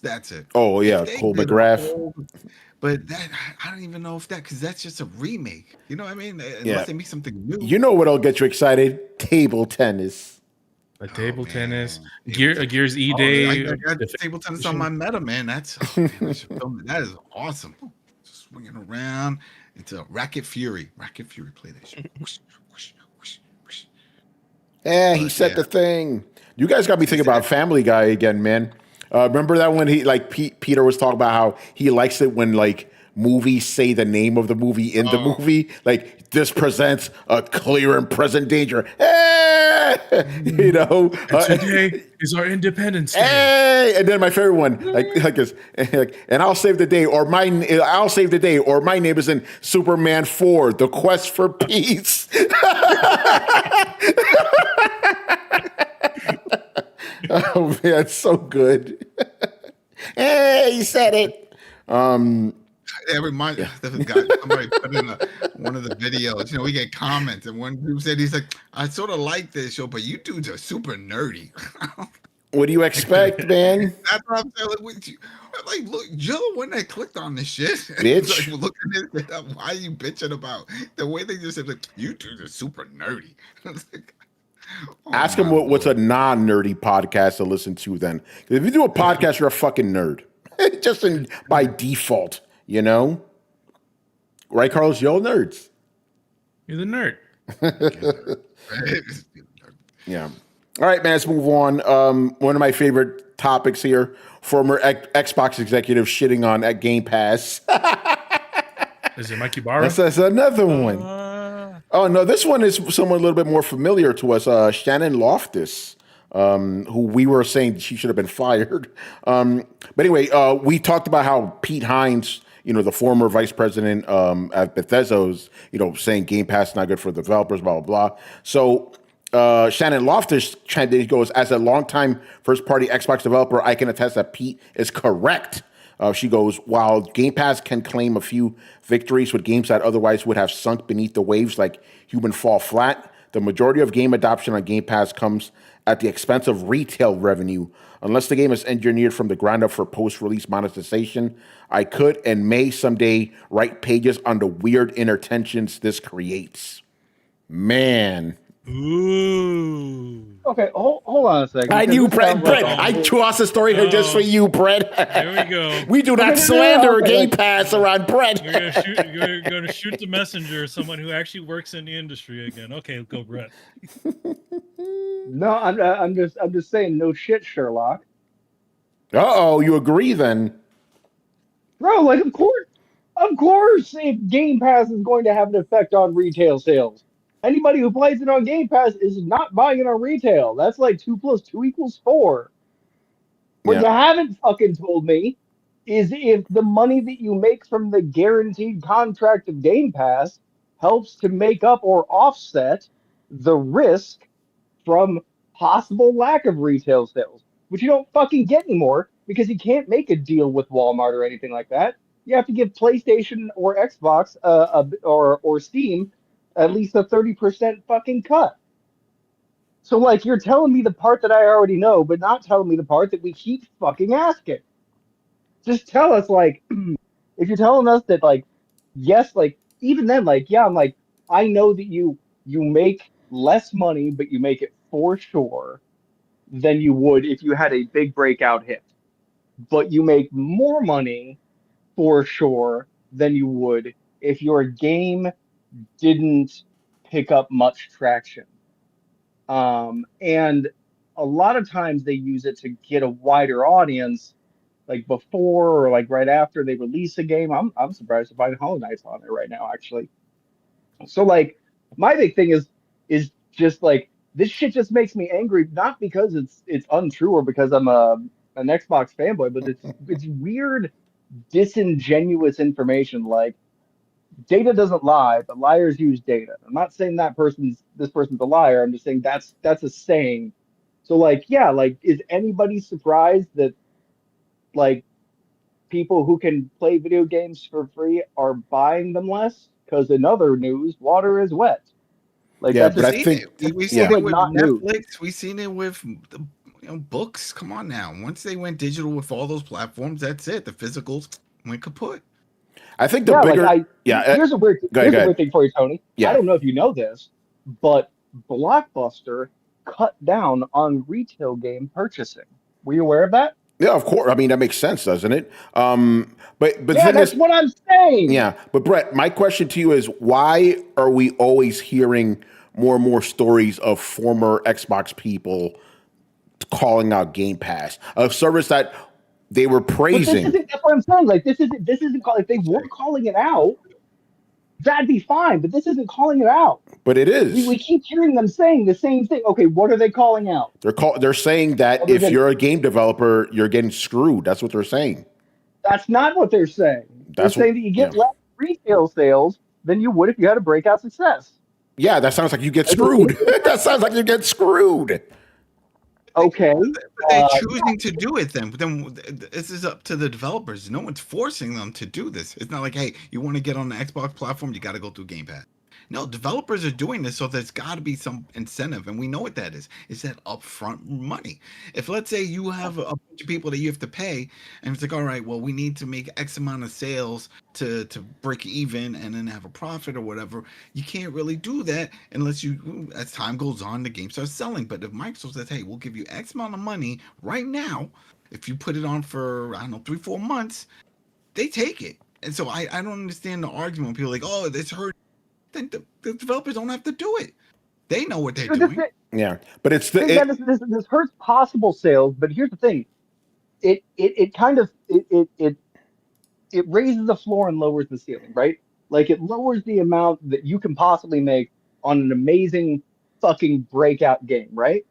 That's it. Oh yeah, Cole McGrath. But that I don't even know if because that's just a remake. You know what I mean? Unless they make something new. You know what'll get you excited? Table tennis. Tennis. Gears E Day. I got table tennis on my meta, man. That is awesome. Just swinging around. It's a Racket Fury. Racket Fury, play that shit. Whoosh, whoosh, whoosh, whoosh. Yeah, he said the thing. You guys got me thinking about Family Guy again, man. Remember that when he Peter was talking about how he likes it when movies say the name of the movie in the movie, like this presents a clear and present danger. You know, Today is our Independence Day. hey, and then my favorite one, like this, and I'll save the day, or I'll save the day, or my name is in Superman 4: The Quest for Peace. Oh man, it's so good. Hey, you said it. It reminds the guy, somebody put in one of the videos. You know, we get comments, and one dude said, he's like, "I sort of like this show, but you dudes are super nerdy." What do you expect, man? That's what I'm saying. Like, look, you're the one that clicked on this shit. Bitch. Like, look at this. Why are you bitching about the way they just said, like, you dudes are super nerdy? Like, Ask him what's a non-nerdy podcast to listen to then. 'Cause if you do a podcast, you're a fucking nerd. Just by default, you know? Right, Carlos? You're all nerds. You're the nerd. Yeah. All right, man, let's move on. One of my favorite topics here, former Xbox executive shitting on at Game Pass. Is it Mikey Barra? That's another one. Oh, no, this one is someone a little bit more familiar to us, Shannon Loftis, who we were saying she should have been fired. But anyway, we talked about how Pete Hines, you know, the former vice president at Bethesda's, you know, saying Game Pass is not good for developers, blah, blah, blah. So Shannon Loftis chimed in. He goes, as a longtime first-party Xbox developer, I can attest that Pete is correct. She goes, while Game Pass can claim a few victories with games that otherwise would have sunk beneath the waves like Human Fall Flat, the majority of game adoption on Game Pass comes at the expense of retail revenue. Unless the game is engineered from the ground up for post-release monetization, I could and may someday write pages on the weird inner tensions this creates. Man. Ooh. Okay, hold on a second. I knew, Brett. I tossed a story here just for you, Brett. There we go. We do not slander Game Pass around Brett. You're gonna shoot the messenger, someone who actually works in the industry again. Okay, go, Brett. No, I'm just saying, no shit, Sherlock. Uh-oh, you agree then? Bro, like, of course, if Game Pass is going to have an effect on retail sales. Anybody who plays it on Game Pass is not buying it on retail. That's like 2 + 2 = 4. What you haven't fucking told me is if the money that you make from the guaranteed contract of Game Pass helps to make up or offset the risk from possible lack of retail sales, which you don't fucking get anymore because you can't make a deal with Walmart or anything like that. You have to give PlayStation or Xbox or Steam at least a 30% fucking cut. So, like, you're telling me the part that I already know, but not telling me the part that we keep fucking asking. Just tell us, like, if you're telling us that, like, yes, like, even then, like, yeah, I'm like, I know that you make less money, but you make it for sure than you would if you had a big breakout hit. But you make more money for sure than you would if your game didn't pick up much traction. And a lot of times they use it to get a wider audience, like before or like right after they release a game. I'm surprised to find Hollow Knight's on there right now, actually. So like my big thing is just like this shit just makes me angry, not because it's untrue or because I'm an Xbox fanboy, but it's weird, disingenuous information. Like, data doesn't lie, but liars use data. I'm not saying this person's a liar. I'm just saying that's a saying. So like, yeah, like, is anybody surprised that like people who can play video games for free are buying them less? Because in other news, water is wet. Like, Yeah, that's but just, I think we've seen it with not new. Netflix. We've seen it with books. Come on now. Once they went digital with all those platforms, that's it. The physicals went kaput. I think the bigger, here's a weird thing for you, Tony. Yeah. I don't know if you know this, but Blockbuster cut down on retail game purchasing. Were you aware of that? Yeah, of course. I mean, that makes sense, doesn't it? But yeah, that's what I'm saying. Yeah, but Brett, my question to you is, why are we always hearing more and more stories of former Xbox people calling out Game Pass, a service that they were praising? That's what I'm saying. Like, this isn't if they were calling it out, That'd be fine, but this isn't calling it out. But it is. We keep hearing them saying the same thing. Okay, what are they calling out? They're saying that if you're a game developer, you're getting screwed. That's what they're saying. That's not what they're saying. They're saying that you get less retail sales than you would if you had a breakout success. Yeah, that sounds like you get screwed. That sounds like you get screwed. Okay. They're choosing to do it then. But then this is up to the developers. No one's forcing them to do this. It's not like, hey, you want to get on the Xbox platform, you got to go through Game Pass. No, developers are doing this, so there's got to be some incentive, and we know what that is. It's that upfront money. If, let's say, you have a bunch of people that you have to pay, and it's like, all right, well, we need to make X amount of sales to break even and then have a profit or whatever, you can't really do that unless you, as time goes on, the game starts selling. But if Microsoft says, hey, we'll give you X amount of money right now, if you put it on for, I don't know, 3-4 months, they take it. And so I don't understand the argument when people are like, oh, this hurt. Then the developers don't have to do it. They know what they're doing. Yeah, but it's this hurts possible sales. But here's the thing: it kind of raises the floor and lowers the ceiling, right? Like it lowers the amount that you can possibly make on an amazing fucking breakout game, right?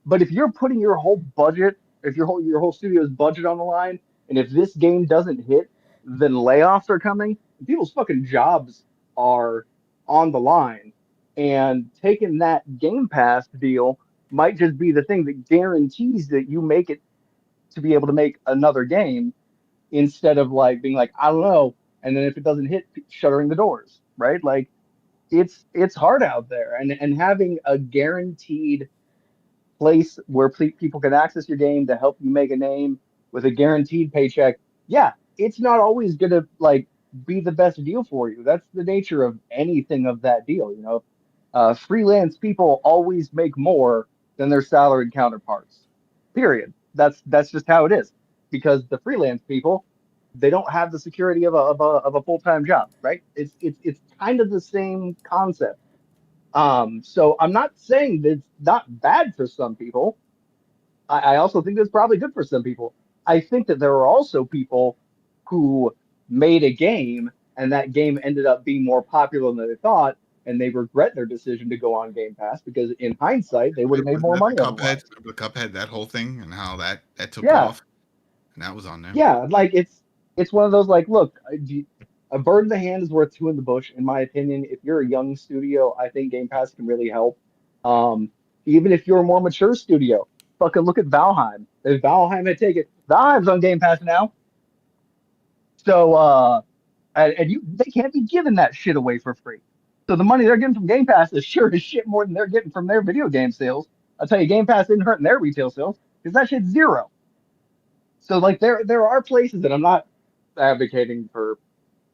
But if you're putting your whole budget, if your whole studio's budget on the line, and if this game doesn't hit, then layoffs are coming. People's fucking jobs are on the line, and taking that Game Pass deal might just be the thing that guarantees that you make it to be able to make another game, instead of like being like, I don't know, and then if it doesn't hit, shuttering the doors, right? Like it's hard out there, and having a guaranteed place where people can access your game to help you make a name with a guaranteed paycheck, yeah, it's not always gonna like be the best deal for you. That's the nature of anything of that deal, you know. Freelance people always make more than their salaried counterparts. Period. That's just how it is. Because the freelance people, they don't have the security of a full-time job, right? It's kind of the same concept. So I'm not saying that it's not bad for some people. I also think that's probably good for some people. I think that there are also people who made a game and that game ended up being more popular than they thought, and they regret their decision to go on Game Pass because in hindsight they would have made more money. The Cuphead, that whole thing, and how that took off, and that was on there. Yeah, like it's one of those like, look, a bird in the hand is worth two in the bush, in my opinion. If you're a young studio, I think Game Pass can really help. Even if you're a more mature studio, fucking look at Valheim. If Valheim had taken, Valheim's on Game Pass now. So, they can't be giving that shit away for free. So the money they're getting from Game Pass is sure as shit more than they're getting from their video game sales. I'll tell you, Game Pass didn't hurt in their retail sales because that shit's zero. So like there are places that I'm not advocating for.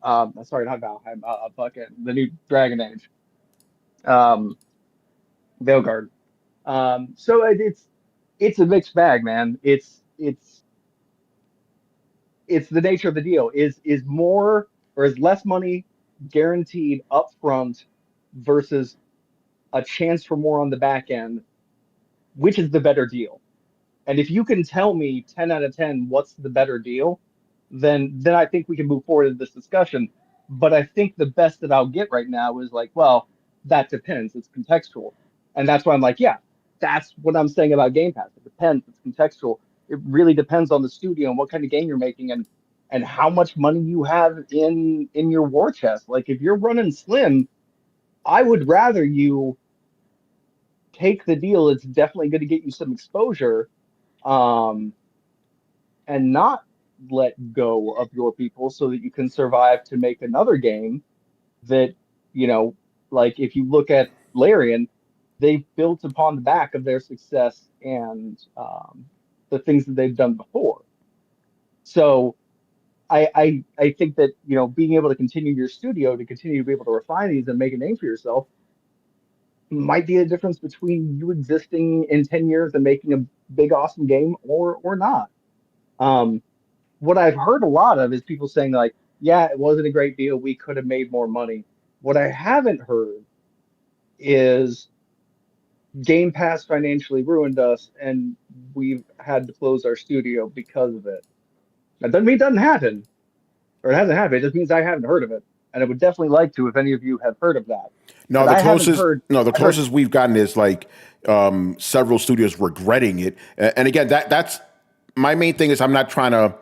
Sorry, not Valheim. Fucking the new Dragon Age. Veilguard. So it's a mixed bag, man. It's the nature of the deal. Is more or is less money guaranteed up front versus a chance for more on the back end? Which is the better deal? And if you can tell me 10 out of 10 what's the better deal, then I think we can move forward in this discussion. But I think the best that I'll get right now is like, well, that depends. It's contextual. And that's why I'm like, yeah, that's what I'm saying about Game Pass. It depends. It's contextual. It really depends on the studio and what kind of game you're making and how much money you have in your war chest. Like if you're running slim, I would rather you take the deal. It's definitely going to get you some exposure, and not let go of your people so that you can survive to make another game that, you know, like if you look at Larian, they've built upon the back of their success and the things that they've done before. So I think that, you know, being able to continue your studio, to continue to be able to refine these and make a name for yourself might be a difference between you existing in 10 years and making a big, awesome game or not. What I've heard a lot of is people saying like, yeah, it wasn't a great deal. We could have made more money. What I haven't heard is Game Pass financially ruined us and we've had to close our studio because of it. That doesn't mean it doesn't happen or it hasn't happened. It just means I haven't heard of it. and I would definitely like to if any of you have heard of that. No, But the I haven't closest. heard- No, the I heard- closest we've gotten is like several studios regretting it. And again, that's my main thing. Is I'm not trying to,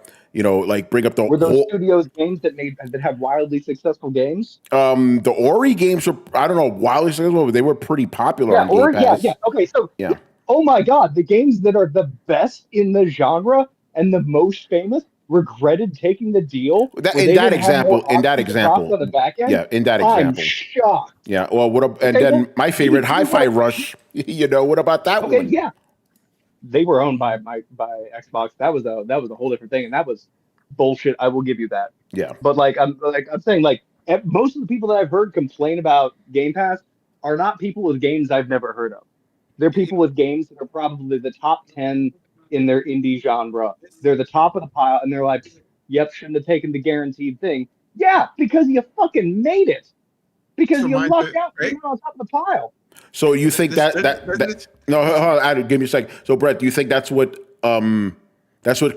like bring up the Were those whole. studios games that have wildly successful games? The Ori games were, I don't know, wildly successful, but they were pretty popular on Game Or Pass. yeah. Okay, so Yeah. oh my God, the games that are the best in the genre and the most famous regretted taking the deal. In that example, on the back end. Yeah, in that I'm example. shocked. Yeah. Well, and Okay, then well, my favorite, you- Hi-Fi Rush. What about that Okay, one? yeah. They were owned by Xbox. That was a whole different thing, and that was bullshit. I will give you that. Yeah. But I'm saying, most of the people that I've heard complain about Game Pass are not people with games I've never heard of. They're people with games that are probably the top 10 in their indie genre. They're the top of the pile, and they're like, "Yep, shouldn't have taken the guaranteed thing." Yeah, because you fucking made it. Because you lucked out. Right? You're on top of the pile. So you think that no, hold on, Adam, give me a second. So Brett, do you think that's what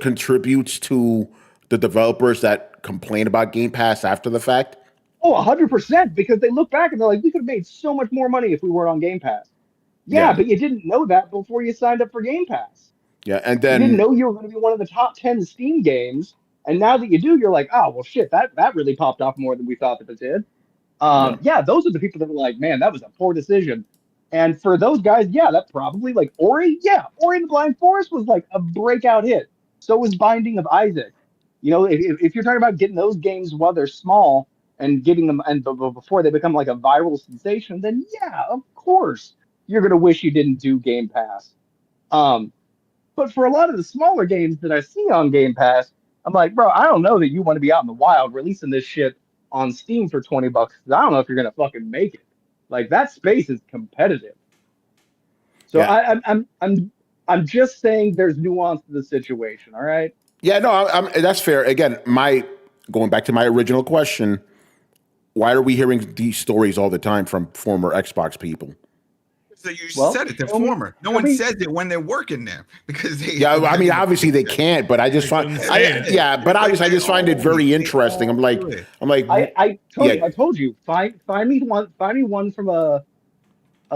contributes to the developers that complain about Game Pass after the fact? Oh, 100%, because they look back and they're like, we could have made so much more money if we weren't on Game Pass. Yeah, but you didn't know that before you signed up for Game Pass. Yeah, and then you didn't know you were going to be one of the top 10 Steam games, and now that you do, you're like, oh well, shit, that really popped off more than we thought that it did. Yeah, those are the people that were like, man, that was a poor decision. And for those guys, yeah, that probably like Ori and the Blind Forest was like a breakout hit. So was Binding of Isaac. If you're talking about getting those games while they're small and getting them and before they become like a viral sensation, then yeah, of course you're gonna wish you didn't do Game Pass. But for a lot of the smaller games that I see on Game Pass, I'm like, bro, I don't know that you want to be out in the wild releasing this shit on Steam for $20. I don't know if you're gonna fucking make it. Like that space is competitive. So yeah. I'm just saying there's nuance to the situation. All right. Yeah, no, that's fair. Again, going back to my original question, why are we hearing these stories all the time from former Xbox people? So you said it, they're former. No one says it when they're working there because they. Yeah, I mean, obviously they can't, but I just find, but obviously I just find it very interesting. I'm like, I told you, find me one from a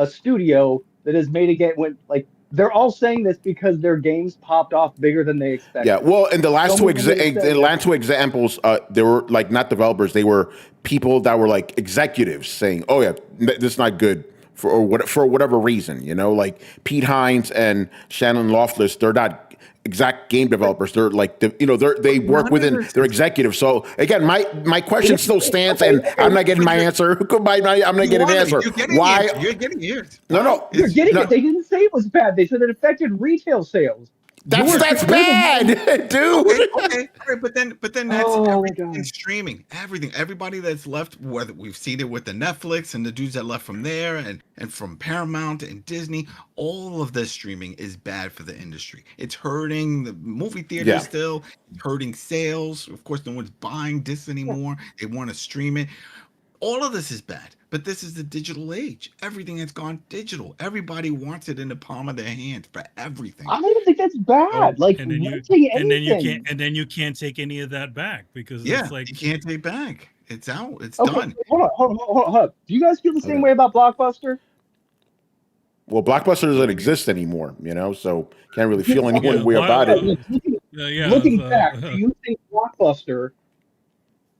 studio that has made a game when like they're all saying this because their games popped off bigger than they expected. Yeah, well, in the last two examples, they were like not developers; they were people that were like executives saying, "Oh yeah, this is not good." For whatever reason, like Pete Hines and Shannon Loftis, they're not exact game developers. They're like, they work within, they're executives. So again, my question still stands, and I'm not getting my answer. I'm not getting an answer. Why? You're getting yours. No. You're getting it. They didn't say it was bad. They said it affected retail sales. That's bad, dude. Okay. But then that's everything in streaming. Everything. Everybody that's left, whether we've seen it with the Netflix and the dudes that left from there and from Paramount and Disney, all of the streaming is bad for the industry. It's hurting the movie theaters still, hurting sales. Of course, no one's buying discs anymore. They want to stream it. All of this is bad, but this is the digital age. Everything has gone digital. Everybody wants it in the palm of their hand for everything. I don't think that's bad. And then you can't take any of that back because it's like you can't take back. It's out. It's done. done. Hold on. Do you guys feel the same way about Blockbuster? Well, Blockbuster doesn't exist anymore, so can't really feel any one way about it. Looking back, do you think Blockbuster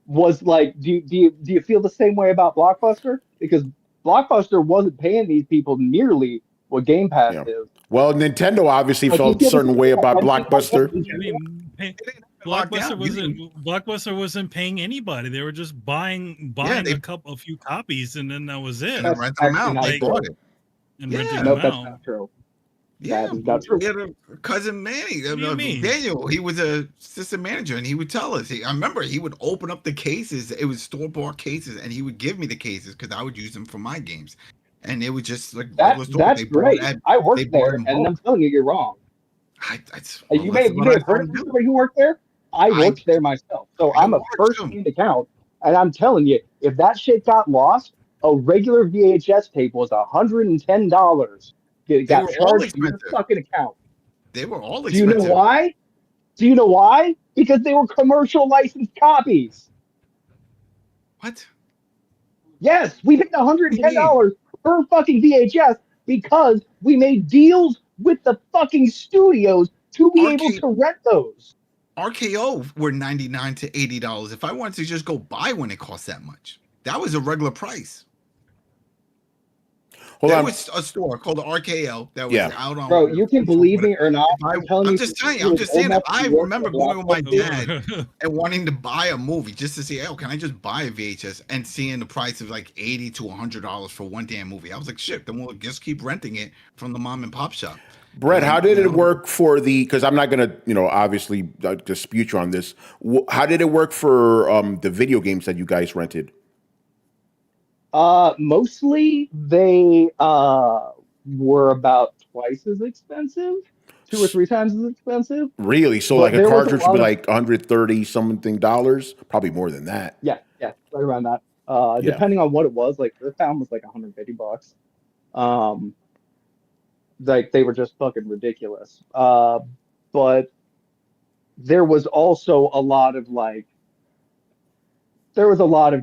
was like, do you feel the same way about Blockbuster? Because Blockbuster wasn't paying these people nearly what Game Pass is. Well, Nintendo obviously felt a certain way about Blockbuster. Blockbuster wasn't paying anybody. They were just buying a few copies, and then that was it. And rent them out. They bought it. And renting them that's out. not true. Yeah, that's true. We had a cousin Manny, Daniel. He was a assistant manager, and he would tell us. I remember he would open up the cases. It was store-bought cases, and he would give me the cases because I would use them for my games. And it was just like that's great. I worked there, and I'm telling you, you're wrong. You may have heard of somebody who worked there. I worked there myself, so I'm a first-hand account, and I'm telling you, if that shit got lost, a regular VHS tape was $110. It got charged to your fucking account. They were all expensive. Do you know why? Because they were commercial licensed copies. What? Yes, we paid $110 per fucking VHS because we made deals with the fucking studios to be able to rent those. RKO were $99 to $80. If I wanted to just go buy one, it cost that much. That was a regular price. There was a store called the RKO that was out on. Bro, you can believe me or not. I'm just telling you. I'm just saying that I remember going with my dad and wanting to buy a movie just to see, oh, can I just buy a VHS, and seeing the price of like $80 to $100 for one damn movie. I was like, shit, then we'll just keep renting it from the mom and pop shop. Brett, how did it work for because I'm not going to, obviously dispute you on this. How did it work for the video games that you guys rented? Mostly they were about twice as expensive, 2 or 3 times as expensive. Really? So like a cartridge would be like $130 something, probably more than that. Yeah, right around that. Depending on what it was, like Earthbound was like $150. Like they were just fucking ridiculous. But there was also a lot of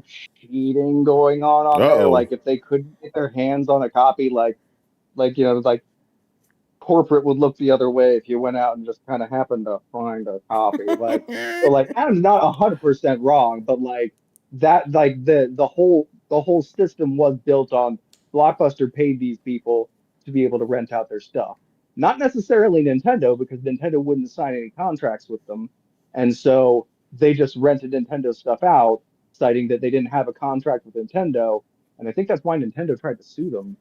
cheating going on there. Like if they couldn't get their hands on a copy, like corporate would look the other way if you went out and just kind of happened to find a copy. So Adam's not 100% wrong, but that, the whole system was built on Blockbuster paid these people to be able to rent out their stuff. Not necessarily Nintendo, because Nintendo wouldn't sign any contracts with them, and so they just rented Nintendo stuff out, citing that they didn't have a contract with Nintendo, and I think that's why Nintendo tried to sue them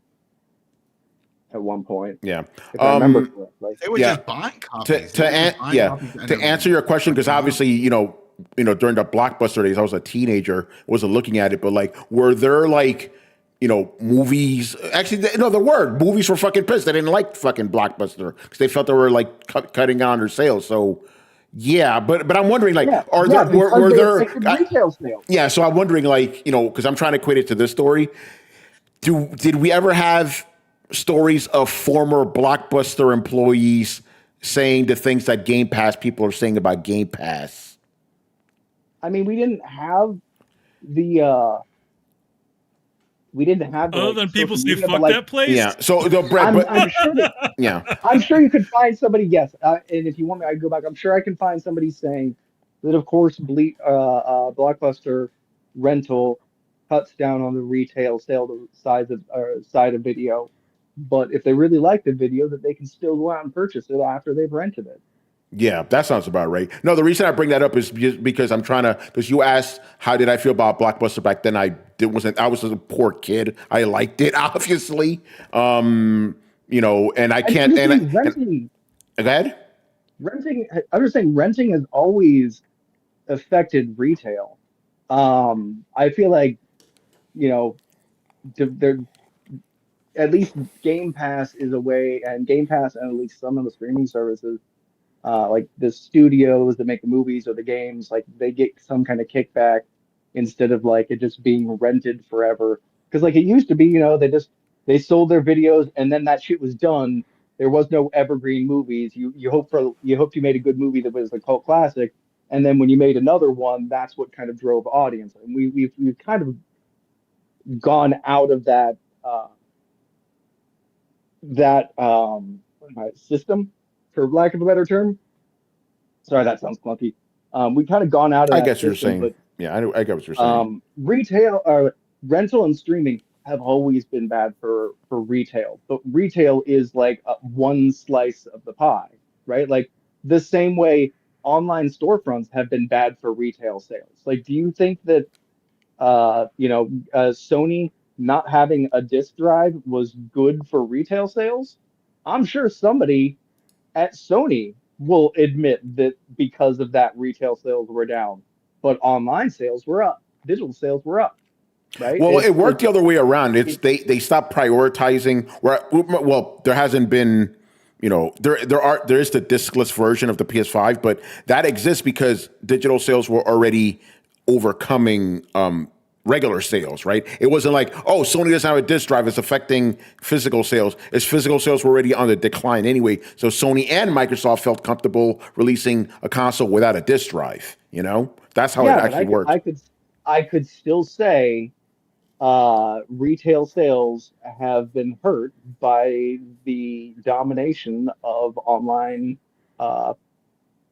at one point. Yeah, if I remember correctly. They were just buying copies. To answer your question, because obviously, during the Blockbuster days, I was a teenager, wasn't looking at it, but were there movies? Actually, no, the word movies were fucking pissed. They didn't like fucking Blockbuster because they felt they were cutting down their sales. So. Yeah, but I'm wondering, were there retail sales? Yeah, so I'm wondering, because I'm trying to equate it to this story. Did we ever have stories of former Blockbuster employees saying the things that Game Pass people are saying about Game Pass? I mean, we didn't have the other than people say fuck that place. Yeah. So Brett, I'm sure that, I'm sure you could find somebody. Yes, and if you want me, I can go back. I'm sure I can find somebody saying that. Of course, Blockbuster rental cuts down on the retail sale side of video, but if they really like the video, that they can still go out and purchase it after they've rented it. Yeah, that sounds about right. No, the reason I bring that up is just because I'm trying to, because you asked how did I feel about Blockbuster back then. I was a poor kid. I liked it, obviously. And I can't. Renting. Go ahead. Renting. I'm just saying, renting has always affected retail. I feel like, there. At least Game Pass is a way, and Game Pass and at least some of the streaming services. Like the studios that make the movies or the games, they get some kind of kickback instead of it just being rented forever. Because it used to be, they sold their videos and then that shit was done. There was no evergreen movies. You hoped you made a good movie that was a cult classic, and then when you made another one, that's what kind of drove audience. And we've kind of gone out of that system, for lack of a better term. Sorry, that sounds clunky. We kind of gone out of that. I guess you're system, saying. Yeah, I get what you're saying. Retail, rental and streaming have always been bad for retail, but retail is one slice of the pie, right? The same way online storefronts have been bad for retail sales. Do you think that Sony not having a disk drive was good for retail sales? I'm sure somebody at Sony will admit that because of that, retail sales were down, but online sales were up, digital sales were up, right? Well, it worked the other way around. They stopped prioritizing. Well, there hasn't been, there is the diskless version of the PS5, but that exists because digital sales were already overcoming regular sales, right? It wasn't Sony doesn't have a disk drive, it's affecting physical sales. Its physical sales were already on the decline anyway. So Sony and Microsoft felt comfortable releasing a console without a disk drive. That's how it actually works. I could still say retail sales have been hurt by the domination of online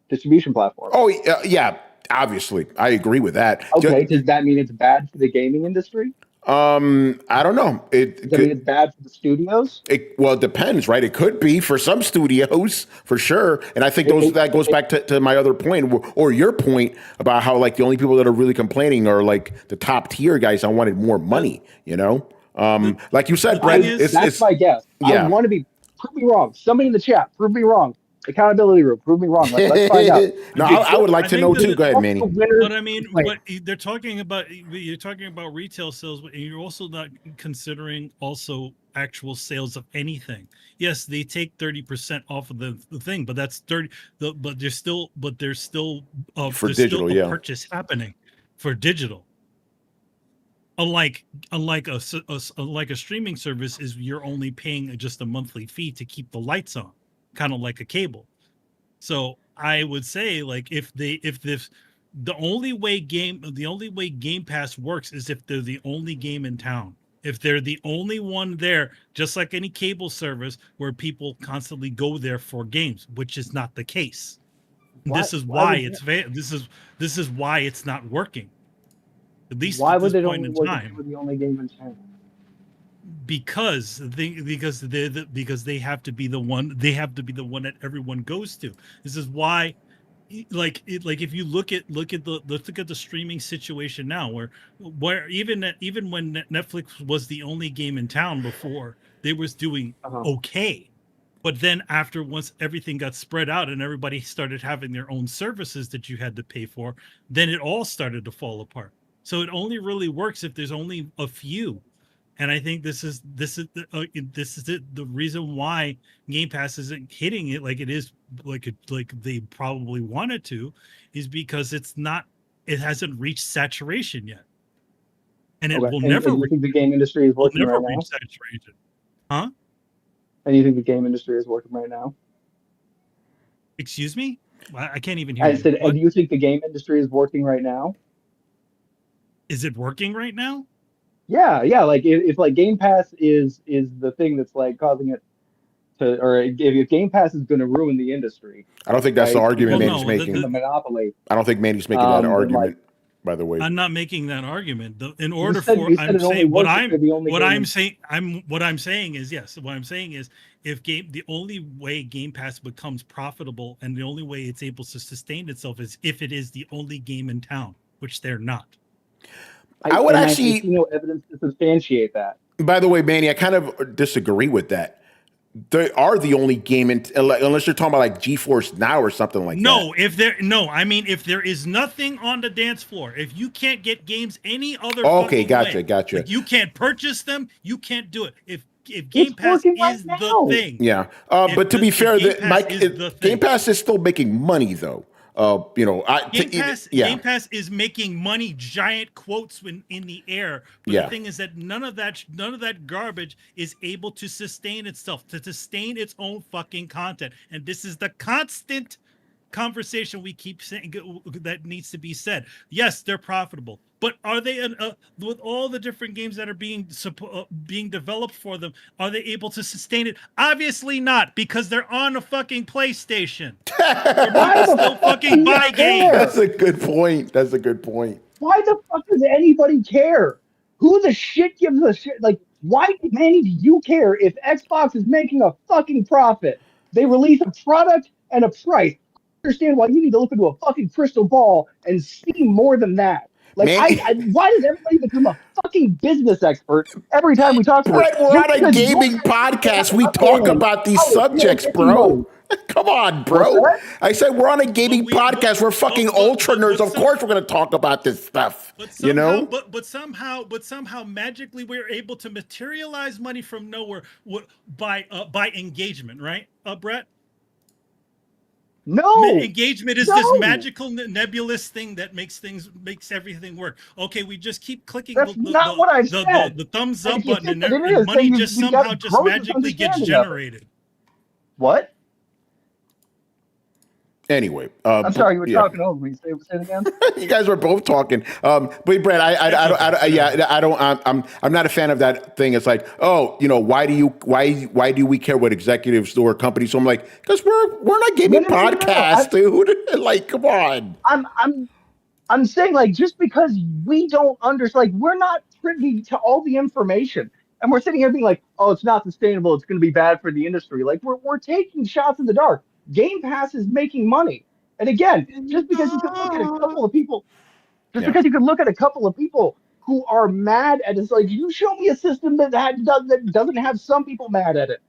distribution platforms. Oh, yeah, obviously. I agree with that. Okay, does that mean it's bad for the gaming industry? I don't know. Does that mean it's bad for the studios? Well, it depends, right? It could be for some studios, for sure. And I think that goes back to my other point, or your point about how like the only people that are really complaining are like the top tier guys. I wanted more money, you know. Like you said, Brent. That's my guess. Yeah. I want to be. Prove me wrong. Somebody in the chat, prove me wrong. Accountability room, prove me wrong. Let's find out. No, I would like to know too. Go ahead, Manny. But I mean, what they're talking about, you're talking about retail sales, and you're also not considering also actual sales of anything. Yes, they take 30% off of the thing, but that's 30. But there's still for there's digital, still a purchase happening for digital. Unlike a streaming service, is you're only paying just a monthly fee to keep the lights on, kind of like a cable. So I would say, like, the only way Game Pass works is if they're the only game in town. If they're the only one there, just like any cable service where people constantly go there for games, which is not the case. This is why it's not working. At least why at would this it point only in work time. if they were the only game in town? Because they have to be the one that everyone goes to. This is why, like if you look at the streaming situation now, where even when Netflix was the only game in town before, they was doing okay. But then once everything got spread out and everybody started having their own services that you had to pay for, then it all started to fall apart. So it only really works if there's only a few. And I think this is the reason why Game Pass isn't hitting it like it is, like they probably wanted to, is because it hasn't reached saturation yet, and it will never. And you think the game industry is working right now? Reach saturation, huh? And you think the game industry is working right now? Excuse me, I can't even hear. I said, and do you think the game industry is working right now? Is it working right now? Yeah. Like if like Game Pass is the thing that's like causing it to, or if Game Pass is going to ruin the industry. I don't think that's the argument Manny's making. The monopoly. I don't think Manny's making that argument. By the way, I'm not making that argument. What I'm saying is if the only way Game Pass becomes profitable and the only way it's able to sustain itself is if it is the only game in town, which they're not. I would actually I see no evidence to substantiate that. By the way, Manny, I kind of disagree with that. They are the only game unless you're talking about like GeForce Now or something like that. I mean, if there is nothing on the dance floor, if you can't get games any other gotcha. Like you can't purchase them, you can't do it. If Game Pass is the thing. Yeah. But to be fair, Game Pass is still making money though. Game Pass is making money, giant quotes in the air. But the thing is that none of that garbage is able to sustain itself, to sustain its own fucking content. And this is the constant conversation we keep saying that needs to be said. Yes, they're profitable, but are they with all the different games that are being developed for them, are they able to sustain it? Obviously not, because they're on a fucking PlayStation. They're still fucking buy games. That's a good point. Why the fuck does anybody care? Who the shit gives a shit? Like, why, Manny, do you care if Xbox is making a fucking profit? They release a product and a price. Understand why you need to look into a fucking crystal ball and see more than that. Like, why does everybody become a fucking business expert every time we talk to Brett, we're on a gaming podcast. We talk about these subjects, bro. Come on, bro. I said we're on a gaming podcast. We're fucking ultra nerds. Of course we're going to talk about this stuff. But somehow magically we're able to materialize money from nowhere by engagement, right, Brett? No, engagement is this magical nebulous thing that makes everything work. Okay, we just keep clicking the thumbs up button, and money just somehow just magically gets generated. What? Anyway, I'm sorry, you were yeah. talking over me. Say it again. You guys were both talking. But Brett, I'm not a fan of that thing. It's like, oh, why do we care what executives or companies? So I'm like, because we're not gaming podcasts, dude. Like, come on. I'm saying, like, just because we don't understand, like, we're not privy to all the information, and we're sitting here being like, oh, it's not sustainable, it's going to be bad for the industry. Like, we're taking shots in the dark. Game Pass is making money, and again, just because you can look at a couple of people, just Yeah. because you can look at a couple of people who are mad at it, it's like, you show me a system that doesn't have some people mad at it.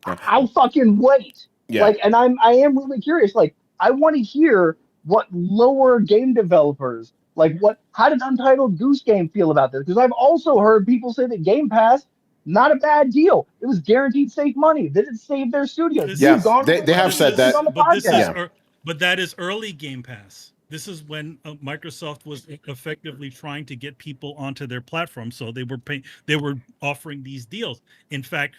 I'll fucking wait. Yeah. Like, and I am really curious. Like, I want to hear what lower game developers, how did Untitled Goose Game feel about this? Because I've also heard people say that Game Pass, not a bad deal. It was guaranteed safe money. They didn't save their studios. Yeah, they have said that. On the podcast. But that is early Game Pass. This is when Microsoft was effectively trying to get people onto their platform, so they were offering these deals. In fact,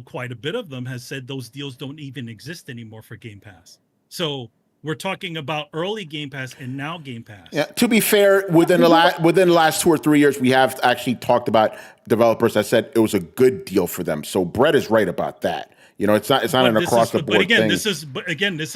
quite a bit of them has said those deals don't even exist anymore for Game Pass. So we're talking about early Game Pass and now Game Pass. Yeah. To be fair, within the last 2 or 3 years, we have actually talked about developers that said it was a good deal for them. So Brett is right about that. It's not an across the board thing. This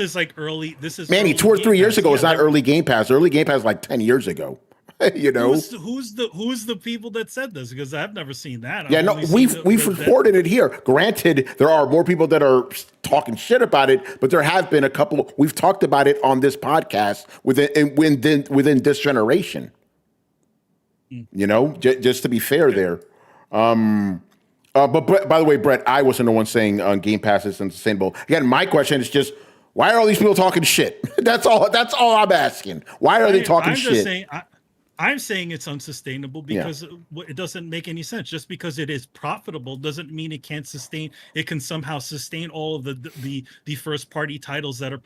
is like early. This is Manny, 2 or 3 years ago. It's not early Game Pass. Early Game Pass is like 10 years ago. Who's the people that said this? Because I've never seen that. Yeah, no, we've reported it here. Granted, there are more people that are talking shit about it, but there have been a couple. We've talked about it on this podcast within this generation. Just to be fair there. But by the way, Brett, I wasn't the one saying Game Pass is unsustainable. Again, my question is just, why are all these people talking shit? That's all I'm asking. Why are they talking shit? I'm saying it's unsustainable because it doesn't make any sense. Just because it is profitable doesn't mean it can't sustain. It can somehow sustain all of the first party titles that are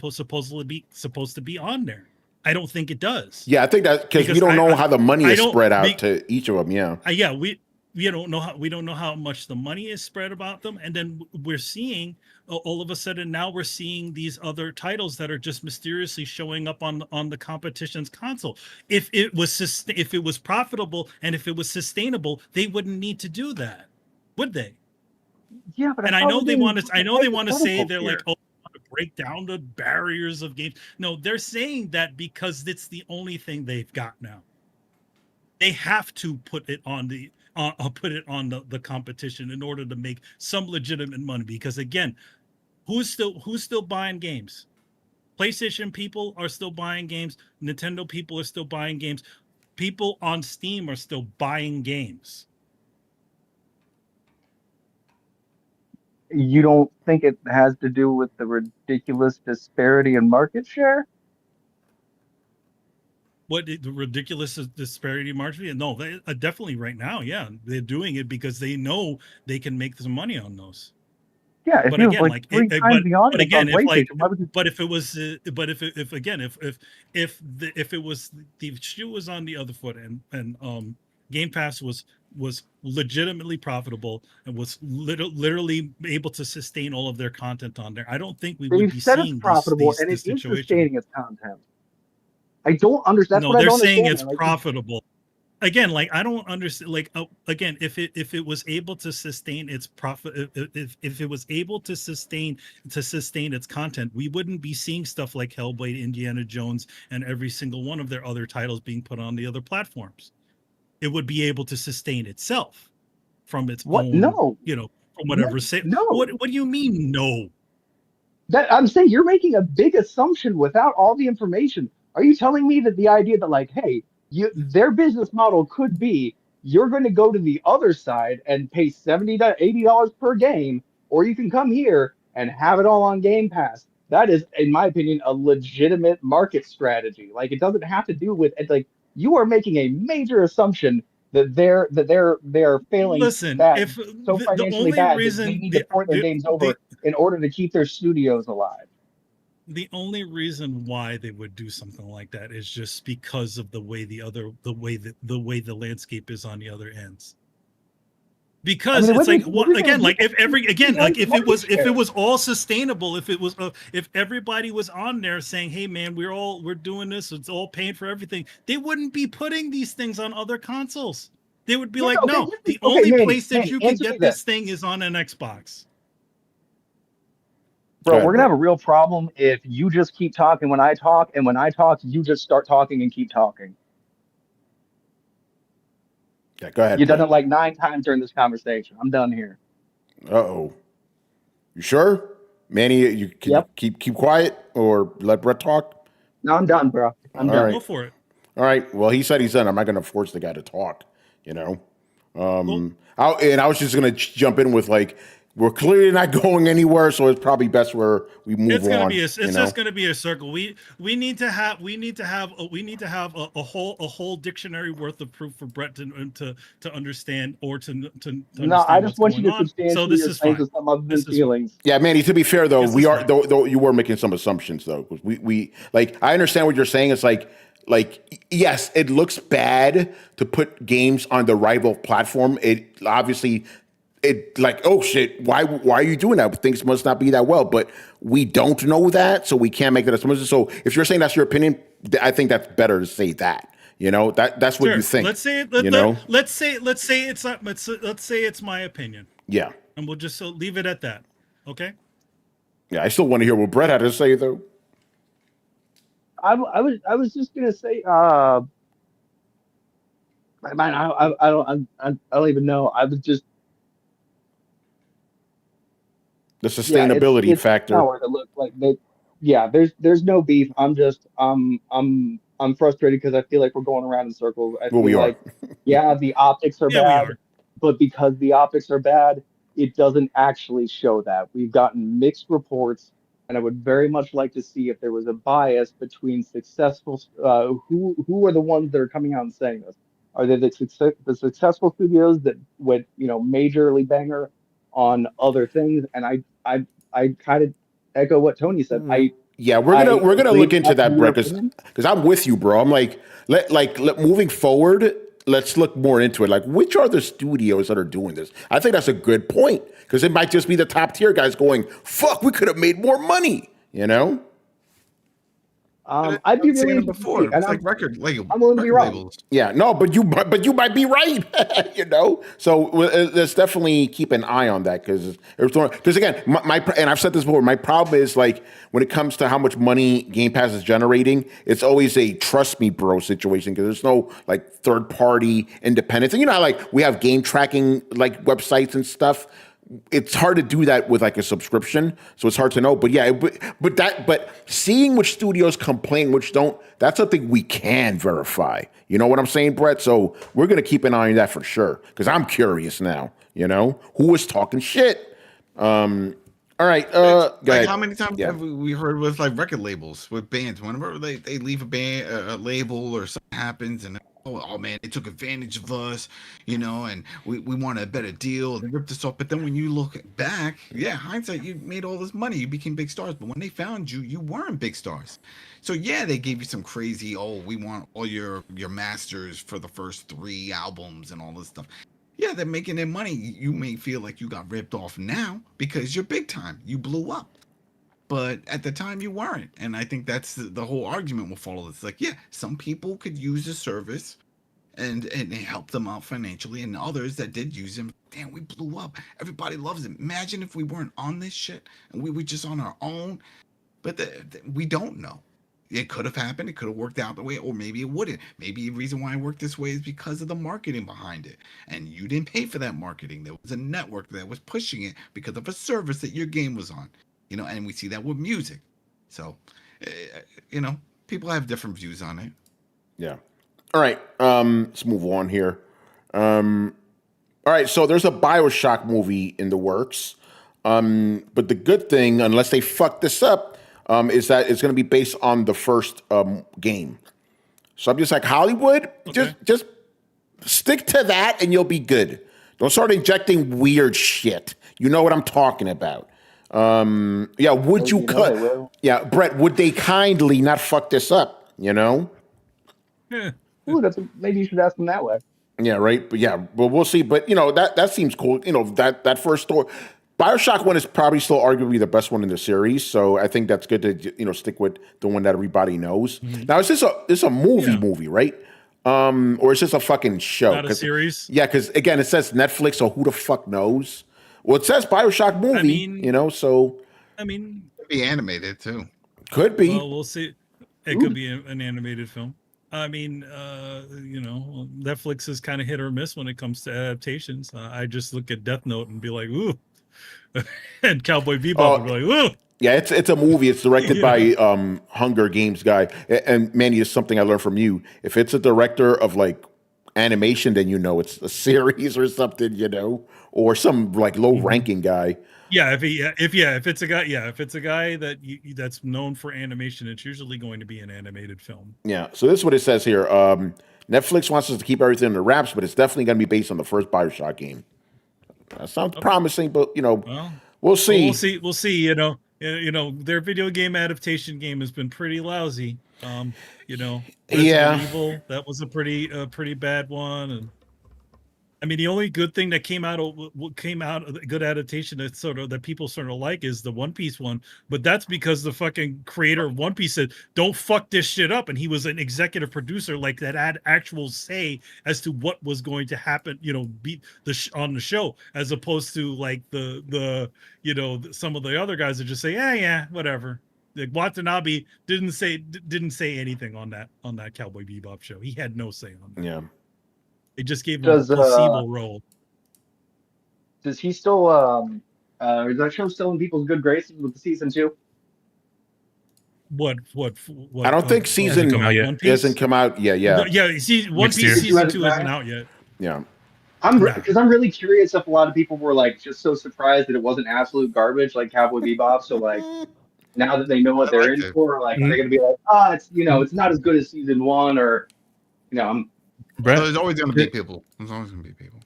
supposed to be on there. I don't think it does. Yeah, I think that because we don't know how the money is spread out to each of them. Yeah. We don't know how much the money is spread about them, and then we're seeing all of a sudden now we're seeing these other titles that are just mysteriously showing up on the competition's console. If it was profitable and if it was sustainable, they wouldn't need to do that, would they? Yeah, but I know they want to say they're like, oh, to break down the barriers of games. No, they're saying that because it's the only thing they've got now. They have to put it on the competition in order to make some legitimate money. Because again, who's still buying games? PlayStation people are still buying games. Nintendo people are still buying games. People on Steam are still buying games. You don't think it has to do with the ridiculous disparity in market share? What the ridiculous disparity margin? No, they definitely right now. Yeah, they're doing it because they know they can make some money on those. Yeah, but again, if the shoe was on the other foot and Game Pass was legitimately profitable and was literally able to sustain all of their content on there, I don't think we would be seeing profitable and it is sustaining its content. I don't understand. No, they're saying it's profitable. Again, like I don't understand. Like again, if it was able to sustain its profit, if it was able to sustain its content, we wouldn't be seeing stuff like Hellblade, Indiana Jones, and every single one of their other titles being put on the other platforms. It would be able to sustain itself from its own. No, from whatever. No. What do you mean? No. That I'm saying you're making a big assumption without all the information. Are you telling me that the idea that like, hey, their business model could be you're going to go to the other side and pay $70 to $80 per game, or you can come here and have it all on Game Pass? That is, in my opinion, a legitimate market strategy. Like, it doesn't have to do with it. Like, you are making a major assumption that they're failing. Listen, bad, if so financially bad, they need to port their games over in order to keep their studios alive. The only reason why they would do something like that is just because of the way the landscape is on the other ends. Because it's like again, like if it was all sustainable, if everybody was on there saying, "Hey man, we're doing this, it's all paying for everything," they wouldn't be putting these things on other consoles. They would be like, "No, the only place that you can get this thing is on an Xbox." Bro, we're gonna have a real problem if you just keep talking when I talk, and when I talk, you just start talking and keep talking. Yeah, go ahead. You've done it like 9 times during this conversation. I'm done here. Uh-oh. You sure? Manny, you can keep quiet or let Brett talk? No, I'm done, bro. I'm done. Right. Go for it. All right. Well, he said he's done. I'm not going to force the guy to talk, you know? I was just going to jump in with like, we're clearly not going anywhere, so it's probably best where we move on. It's just going to be a circle. We need to have a whole dictionary worth of proof for Brett to understand or to understand. No, I just want you to substantiate so this your is things fine. with some other than feelings. Yeah, Manny. To be fair, though, though you were making some assumptions, though. We like I understand what you're saying. It's like yes, it looks bad to put games on the rival platform. It obviously. It like, oh shit, why are you doing that? Things must not be that well, but we don't know that, so we can't make that assumption. So if you're saying that's your opinion, I think that's better to say that. You know, that's what you think. Let's say it's my opinion. Yeah. And we'll just leave it at that. Okay? Yeah, I still want to hear what Brett had to say though. I was just gonna say, I don't even know. I was just the sustainability factor. To look like that. Yeah, there's no beef. I'm frustrated because I feel like we're going around in circles. I feel like the optics are bad, but because the optics are bad, it doesn't actually show that. We've gotten mixed reports, and I would very much like to see if there was a bias between successful who are the ones that are coming out and saying this. Are they the successful studios that went majorly banger on other things? And I kind of echo what Tony said. We're gonna look into that, Brett, because I'm with you, bro. I'm like, let moving forward, let's look more into it. Like, which are the studios that are doing this? I think that's a good point because it might just be the top tier guys going, "Fuck, we could have made more money," you know. I'd be really before. It's like record labels. I'm willing to be wrong. Yeah, no, but you might be right. You know, so let's definitely keep an eye on that because again, my and I've said this before. My problem is like when it comes to how much money Game Pass is generating, it's always a trust me, bro situation because there's no like third party independence. And you know how like we have game tracking like websites and stuff. It's hard to do that with like a subscription, so it's hard to know. But yeah, but seeing which studios complain, which don't, that's something we can verify. You know what I'm saying, Brett? So we're gonna keep an eye on that for sure because I'm curious now. You know who was talking shit. All right. Like how many times have we heard with like record labels with bands? Whenever they leave a band, a label or something happens, and oh man, they took advantage of us, and we want a better deal. They ripped us off. But then when you look back, hindsight, you made all this money, you became big stars. But when they found you, you weren't big stars. So they gave you some crazy, we want all your masters for the first 3 albums and all this stuff. Yeah, they're making their money. You may feel like you got ripped off now because you're big time. You blew up. But at the time you weren't. And I think that's the whole argument will follow this. Like, some people could use the service and it helped them out financially. And others that did use them, damn, we blew up. Everybody loves it. Imagine if we weren't on this shit and we were just on our own. But we don't know. It could have happened. It could have worked out the way, or maybe it wouldn't. Maybe the reason why it worked this way is because of the marketing behind it. And you didn't pay for that marketing. There was a network that was pushing it because of a service that your game was on. And we see that with music. So, people have different views on it. Yeah. All right. Let's move on here. All right. So there's a BioShock movie in the works. But the good thing, unless they fuck this up, is that it's going to be based on the first game. So I'm just like, Hollywood, just stick to that and you'll be good. Don't start injecting weird shit. You know what I'm talking about. Would you cut? Yeah, Brett, would they kindly not fuck this up? Ooh, maybe you should ask them that way. Yeah, right. But we'll see. But that seems cool. That first story, BioShock 1 is probably still arguably the best one in the series. So I think that's good to stick with the one that everybody knows. Now is this a movie, right? Or is this a fucking show? Not a series. Yeah, because again, it says Netflix, so who the fuck knows? Well, it says BioShock movie. So I mean, Could be animated too. could be. well, we'll see. It could be an animated film. I mean, Netflix is kind of hit or miss when it comes to adaptations. I just look at Death Note and be like, ooh, and Cowboy Bebop and be like, ooh. Yeah, it's a movie. It's directed by Hunger Games guy. And Manny, is something I learned from you. If it's a director of like animation, then it's a series or something, or some like low ranking guy. Yeah, if it's a guy that that's known for animation, it's usually going to be an animated film. Yeah. So this is what it says here. Netflix wants us to keep everything in the wraps, but it's definitely going to be based on the first BioShock game. That sounds promising, but we'll see. We'll see. Their video game adaptation game has been pretty lousy. Resident Evil, that was a pretty bad one, and I mean, the only good thing that came out of a good adaptation that people sort of like is the One Piece one, but that's because the fucking creator of One Piece said, "Don't fuck this shit up," and he was an executive producer that had actual say as to what was going to happen, on the show, as opposed to like the some of the other guys that just say, yeah, whatever. Like Watanabe didn't say anything on that Cowboy Bebop show. He had no say on that. Yeah. It just gave him a placebo role. Does he still is that show still in people's good graces with the season 2? What I don't think season hasn't come out yet. Yeah. Yeah, see, One Piece season 2 isn't out yet. Yeah. Because I'm really curious if a lot of people were like just so surprised that it wasn't absolute garbage like Cowboy Bebop. So like now that they know what they're in for, like are they gonna be like, it's not as good as season 1, or Brett, There's always going to be people. There's always going to be people.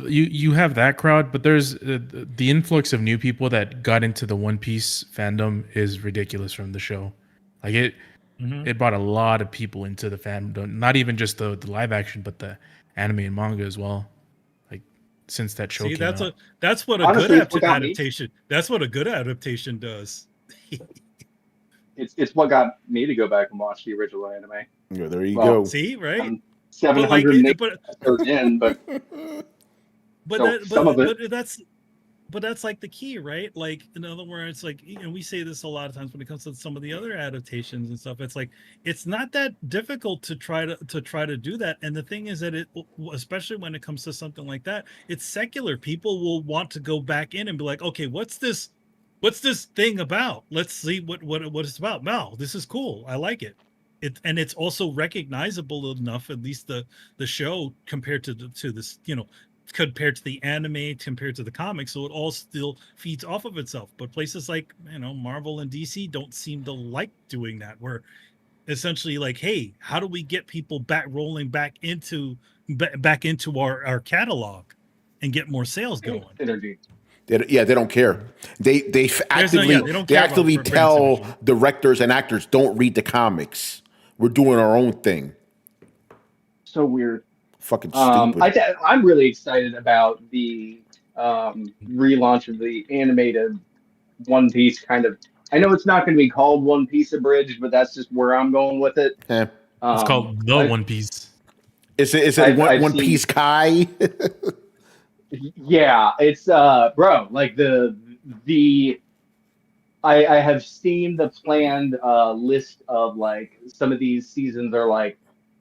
You have that crowd, but there's the influx of new people that got into the One Piece fandom is ridiculous from the show. Like it brought a lot of people into the fandom, not even just the live action, but the anime and manga as well. Like since that show came out. That's what a good adaptation. That's what a good adaptation does. It's what got me to go back and watch the original anime. Yeah, there you go. See, right? 700 episodes in, but that's like the key, right? Like, in other words, like, we say this a lot of times when it comes to some of the other adaptations and stuff. It's like it's not that difficult to try to do that. And the thing is that especially when it comes to something like that, it's secular. People will want to go back in and be like, okay, what's this thing about? Let's see what it's about. Wow, this is cool. I like it. And it's also recognizable enough, at least the show compared to this, compared to the anime, compared to the comics, so it all still feeds off of itself. But places like Marvel and DC don't seem to like doing that, where essentially like, hey, how do we get people rolling back into our catalog and get more sales going? Energy. They don't care. They actively tell directors and actors, don't read the comics. We're doing our own thing. So weird. Fucking stupid. I'm really excited about the relaunch of the animated One Piece kind of. I know it's not going to be called One Piece Abridged, but that's just where I'm going with it. It's called The One Piece. Is it One Piece Kai? Yeah, it's bro, like I have seen the planned list of like some of these seasons are like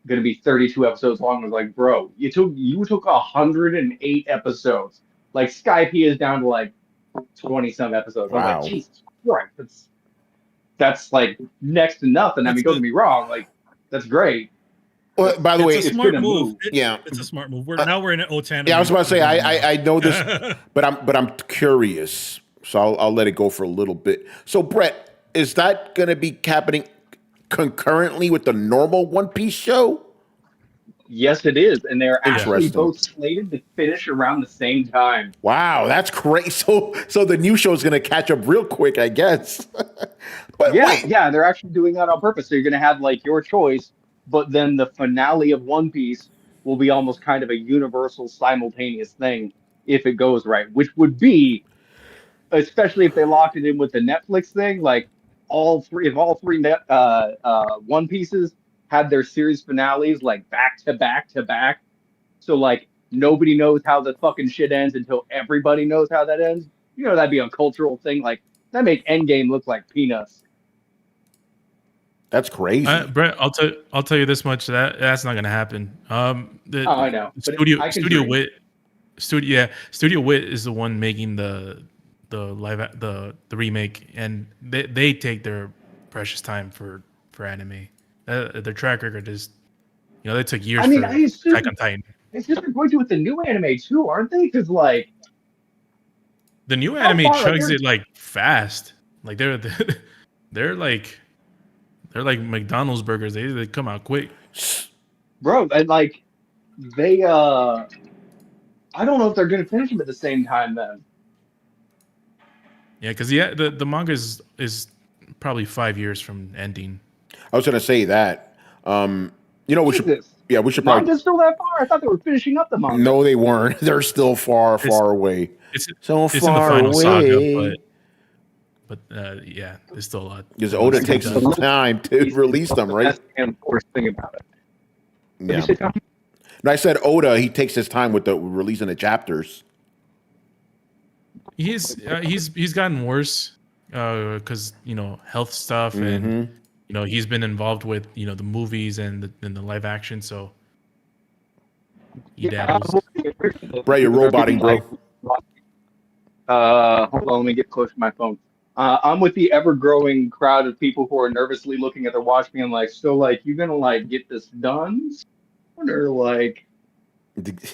going to be 32 episodes long. I was like, bro, you took 108 episodes. Like Skype is down to like 20 some episodes. Wow. I'm like, Jesus Christ, that's like next to nothing. I mean, don't get me wrong, like that's great. Well, by the way, it's a smart move. Yeah, it's a smart move. Now we're in an Otani. Yeah, I was about to say I know this, but I'm curious, so I'll let it go for a little bit. So Brett, is that going to be happening concurrently with the normal One Piece show? Yes, it is, and they're actually both slated to finish around the same time. Wow, that's great. So the new show is going to catch up real quick, I guess. But yeah, they're actually doing that on purpose. So you're going to have like your choice, but then the finale of One Piece will be almost kind of a universal simultaneous thing if it goes right, which would be, especially if they locked it in with the Netflix thing, like if all three One Pieces had their series finales like back to back to back, so like nobody knows how the fucking shit ends until everybody knows how that ends. You know, that'd be a cultural thing. Like that make Endgame look like peanuts. That's crazy. Brett, I'll tell you this much: that's not gonna happen. I know. Studio Wit is the one making the remake, and they take their precious time for anime. Their track record is, they took years. I mean, for I assume Attack on Titan. it's just going to with the new anime too, aren't they? Because like the new anime chugs it like fast. Like they're like McDonald's burgers. They come out quick, bro. And like they I don't know if they're going to finish them at the same time then. Yeah, because the manga is probably 5 years from ending. I was going to say that. We should probably. Manga's still that far? I thought they were finishing up the manga. No, they weren't. They're still far away. It's so it's far in the final away. saga, but yeah, there's still a lot. Because Oda takes some time to release them, right? That's the worst thing about it. Yeah. No, I said Oda. He takes his time with the releasing the chapters. He's gotten worse because health stuff and he's been involved with the movies and the live action, so he dabbles. Brett, you're roboting, bro. Hold on, let me get close to my phone. I'm with the ever-growing crowd of people who are nervously looking at their watch, being like, "So, like, you gonna like get this done?" Or like,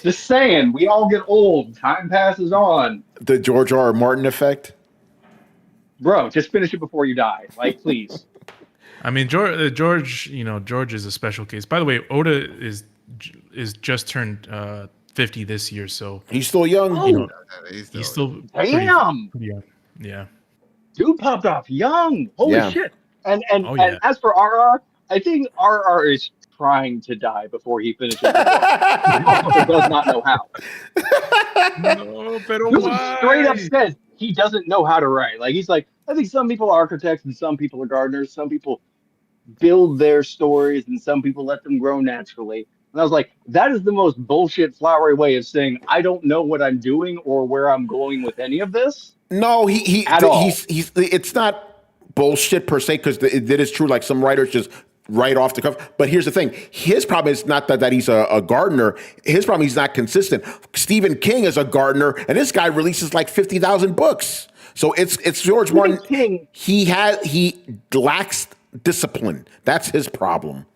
just saying, we all get old. Time passes on. The George R. R. Martin effect, bro. Just finish it before you die, like, please. I mean, George is a special case. By the way, Oda is just turned 50 this year, so he's still young. He's still pretty young. Yeah. Dude popped off young. Holy shit. And as for RR, I think RR is trying to die before he finishes the book. He does not know how. No, pero why? Straight up says he doesn't know how to write. Like, he's like, I think some people are architects and some people are gardeners. Some people build their stories and some people let them grow naturally. And I was like, that is the most bullshit flowery way of saying I don't know what I'm doing or where I'm going with any of this. No, he's it's not bullshit per se, because it is true. Like, some writers just write off the cuff. But here's the thing: his problem is not that he's a gardener. His problem, he's not consistent. Stephen King is a gardener, and this guy releases like 50,000 books. So it's George Martin. King. He lacks discipline. That's his problem.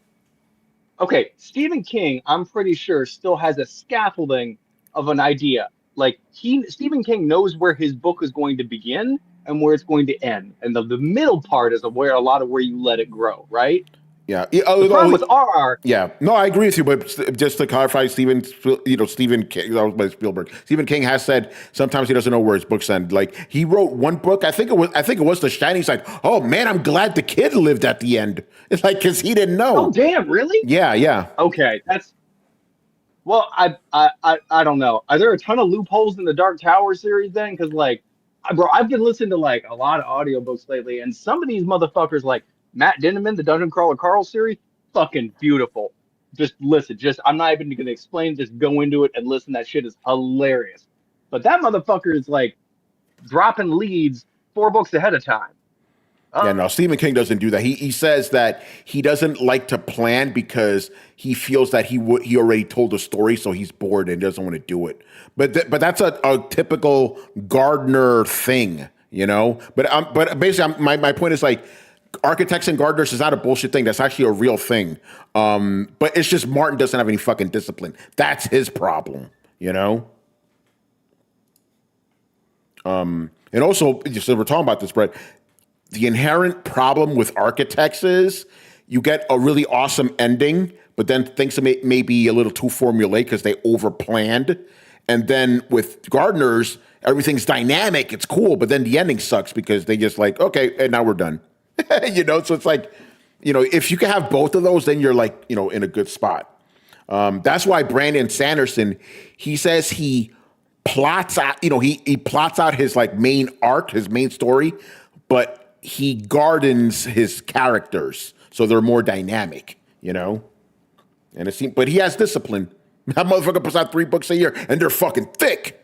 Okay, Stephen King, I'm pretty sure, still has a scaffolding of an idea. Like, Stephen King knows where his book is going to begin and where it's going to end. And the middle part is where you let it grow, right? Yeah. The problem with RR. Yeah. No, I agree with you. But just to clarify, Stephen King, that was by Spielberg. Stephen King has said sometimes he doesn't know where his books end. Like, he wrote one book. I think it was The Shining. He's like, oh man, I'm glad the kid lived at the end. It's like, because he didn't know. Oh damn, really? Yeah. Okay, that's. Well, I don't know. Are there a ton of loopholes in the Dark Tower series then? Because like, bro, I've been listening to like a lot of audiobooks lately, and some of these motherfuckers, like Matt Dinneman, the Dungeon Crawler Carl series, fucking beautiful. Just listen. I'm not even going to explain. Just go into it and listen. That shit is hilarious. But that motherfucker is like dropping leads 4 books ahead of time. Yeah, no, Stephen King doesn't do that. He says that he doesn't like to plan because he feels that he already told the story, so he's bored and doesn't want to do it. But that's a typical gardener thing, But basically, my point is, like, architects and gardeners is not a bullshit thing. That's actually a real thing. But it's just Martin doesn't have any fucking discipline. That's his problem, And also, so we're talking about this, Brett. The inherent problem with architects is you get a really awesome ending, but then things may be a little too formulaic because they overplanned. And then with gardeners, everything's dynamic. It's cool, but then the ending sucks because they just like, okay, and now we're done. So it's like, if you can have both of those, then you're like, in a good spot. That's why Brandon Sanderson, he says he plots out, he plots out his like main arc, his main story, but he gardens his characters so they're more dynamic, And but he has discipline. That motherfucker puts out 3 books a year, and they're fucking thick,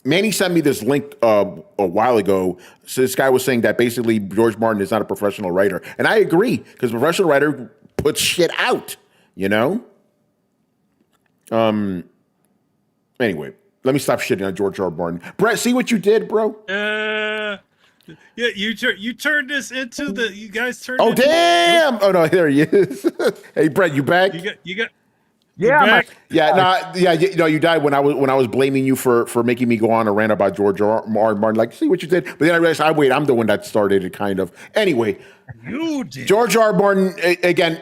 Manny sent me this link a while ago. So this guy was saying that basically George Martin is not a professional writer, and I agree because a professional writer puts shit out, Anyway, let me stop shitting on George R. R. Martin. Brett, see what you did, bro? Yeah, you turned this into the. You guys turned. Oh damn! Oh no, there he is. Hey, Brett, you back? You got. Yeah, You died when I was blaming you for making me go on a rant about George R. R. Martin. Like, see what you did, but then I realized, I'm the one that started it, kind of. Anyway, you did. George R. R. Martin again.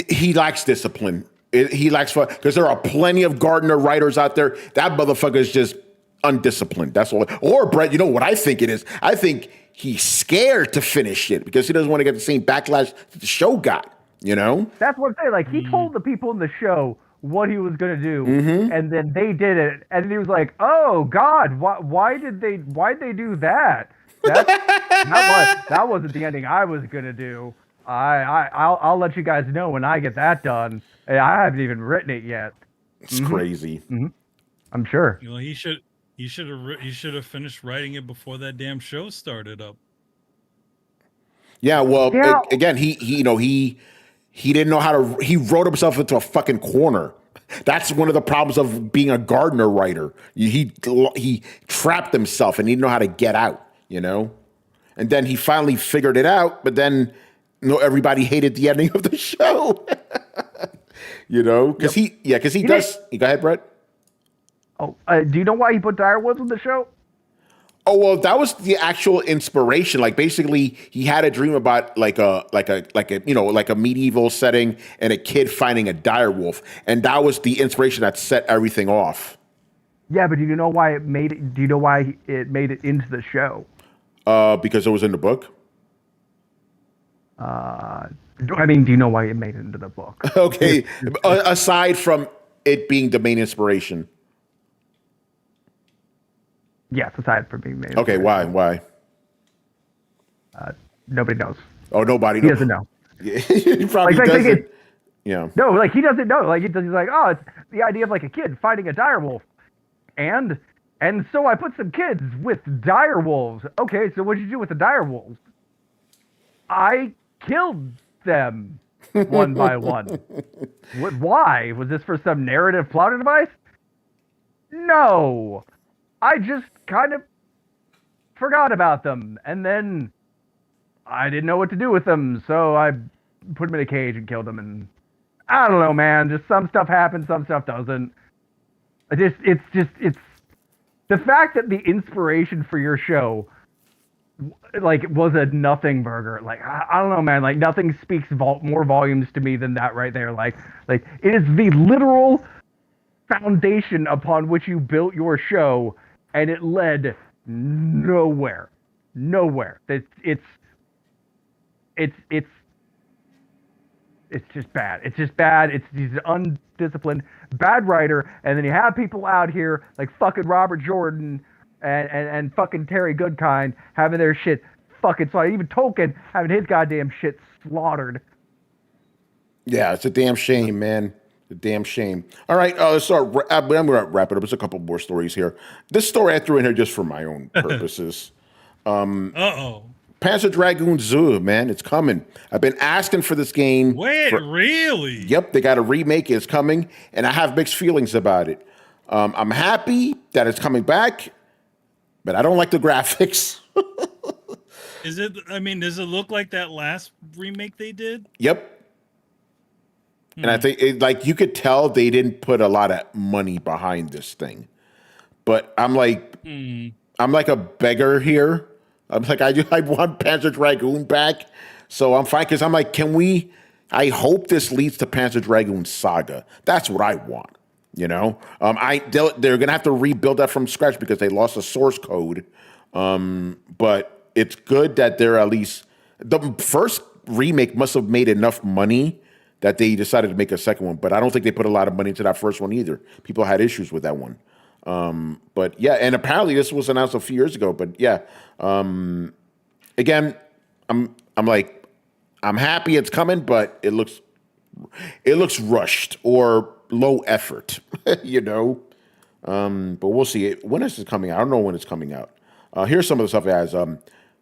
He lacks discipline. He lacks fun because there are plenty of Gardner writers out there. That motherfucker is just undisciplined. That's all. Or Brett, you know what I think it is? I think he's scared to finish it because he doesn't want to get the same backlash that the show got. That's what I'm saying. Like, he told the people in the show what he was gonna do, and then they did it, and he was like, "Oh God, why did they do that? That wasn't the ending I was gonna do. I'll let you guys know when I get that done. I haven't even written it yet." It's crazy. I'm sure. He should have finished writing it before that damn show started up. Yeah, well, again, he didn't know how to. He wrote himself into a fucking corner. That's one of the problems of being a Gardner writer. He trapped himself and he didn't know how to get out. And then he finally figured it out. But then, everybody hated the ending of the show. Because he does. Go ahead, Brett. Oh, do you know why he put direwolves in the show? Oh, well, that was the actual inspiration. Like, basically, he had a dream about like a medieval setting and a kid finding a direwolf, and that was the inspiration that set everything off. Yeah, but do you know why it made it? Do you know why it made it into the show? Because it was in the book. Do you know why it made it into the book? Okay, aside from it being the main inspiration. Yes, aside from being made. Okay, why? Nobody knows. Oh, nobody knows. He doesn't know. He probably doesn't. Yeah. No, like he doesn't know. Like he's like, oh, it's the idea of like a kid fighting a direwolf, and so I put some kids with direwolves. Okay, so what'd you do with the direwolves? I killed them one by one. What? Why? Was this for some narrative plot device? No. I just kind of forgot about them, and then I didn't know what to do with them, so I put them in a cage and killed them, and I don't know, man. Just some stuff happens, some stuff doesn't. It's the fact that the inspiration for your show, like, was a nothing burger. Like, I don't know, man. Like, nothing speaks more volumes to me than that right there. Like it is the literal foundation upon which you built your show, and it led nowhere. It's just bad. It's just bad. He's an undisciplined, bad writer, and then you have people out here like fucking Robert Jordan and fucking Terry Goodkind having their shit fucking slaughtered. Even Tolkien having his goddamn shit slaughtered. Yeah, it's a damn shame, man. A damn shame. All right, let's start. I'm going to wrap it up. There's a couple more stories here. This story I threw in here just for my own purposes. Panzer Dragoon Zwei, man, it's coming. I've been asking for this game. Wait, really? Yep, they got a remake. It's coming, and I have mixed feelings about it. I'm happy that it's coming back, but I don't like the graphics. Does it look like that last remake they did? Yep. And I think you could tell they didn't put a lot of money behind this thing. But I'm like a beggar here. I'm like, I want Panzer Dragoon back. So I'm fine because I'm like, I hope this leads to Panzer Dragoon Saga. That's what I want. They're going to have to rebuild that from scratch because they lost the source code. But it's good that they're at least, the first remake must have made enough money that they decided to make a second one. But I don't think they put a lot of money into that first one either. People had issues with that one. But yeah, and apparently this was announced a few years ago. But yeah, again, I'm happy it's coming, but it looks rushed or low effort, you know. But we'll see. When is it coming out? I don't know when it's coming out. Here's some of the stuff it has.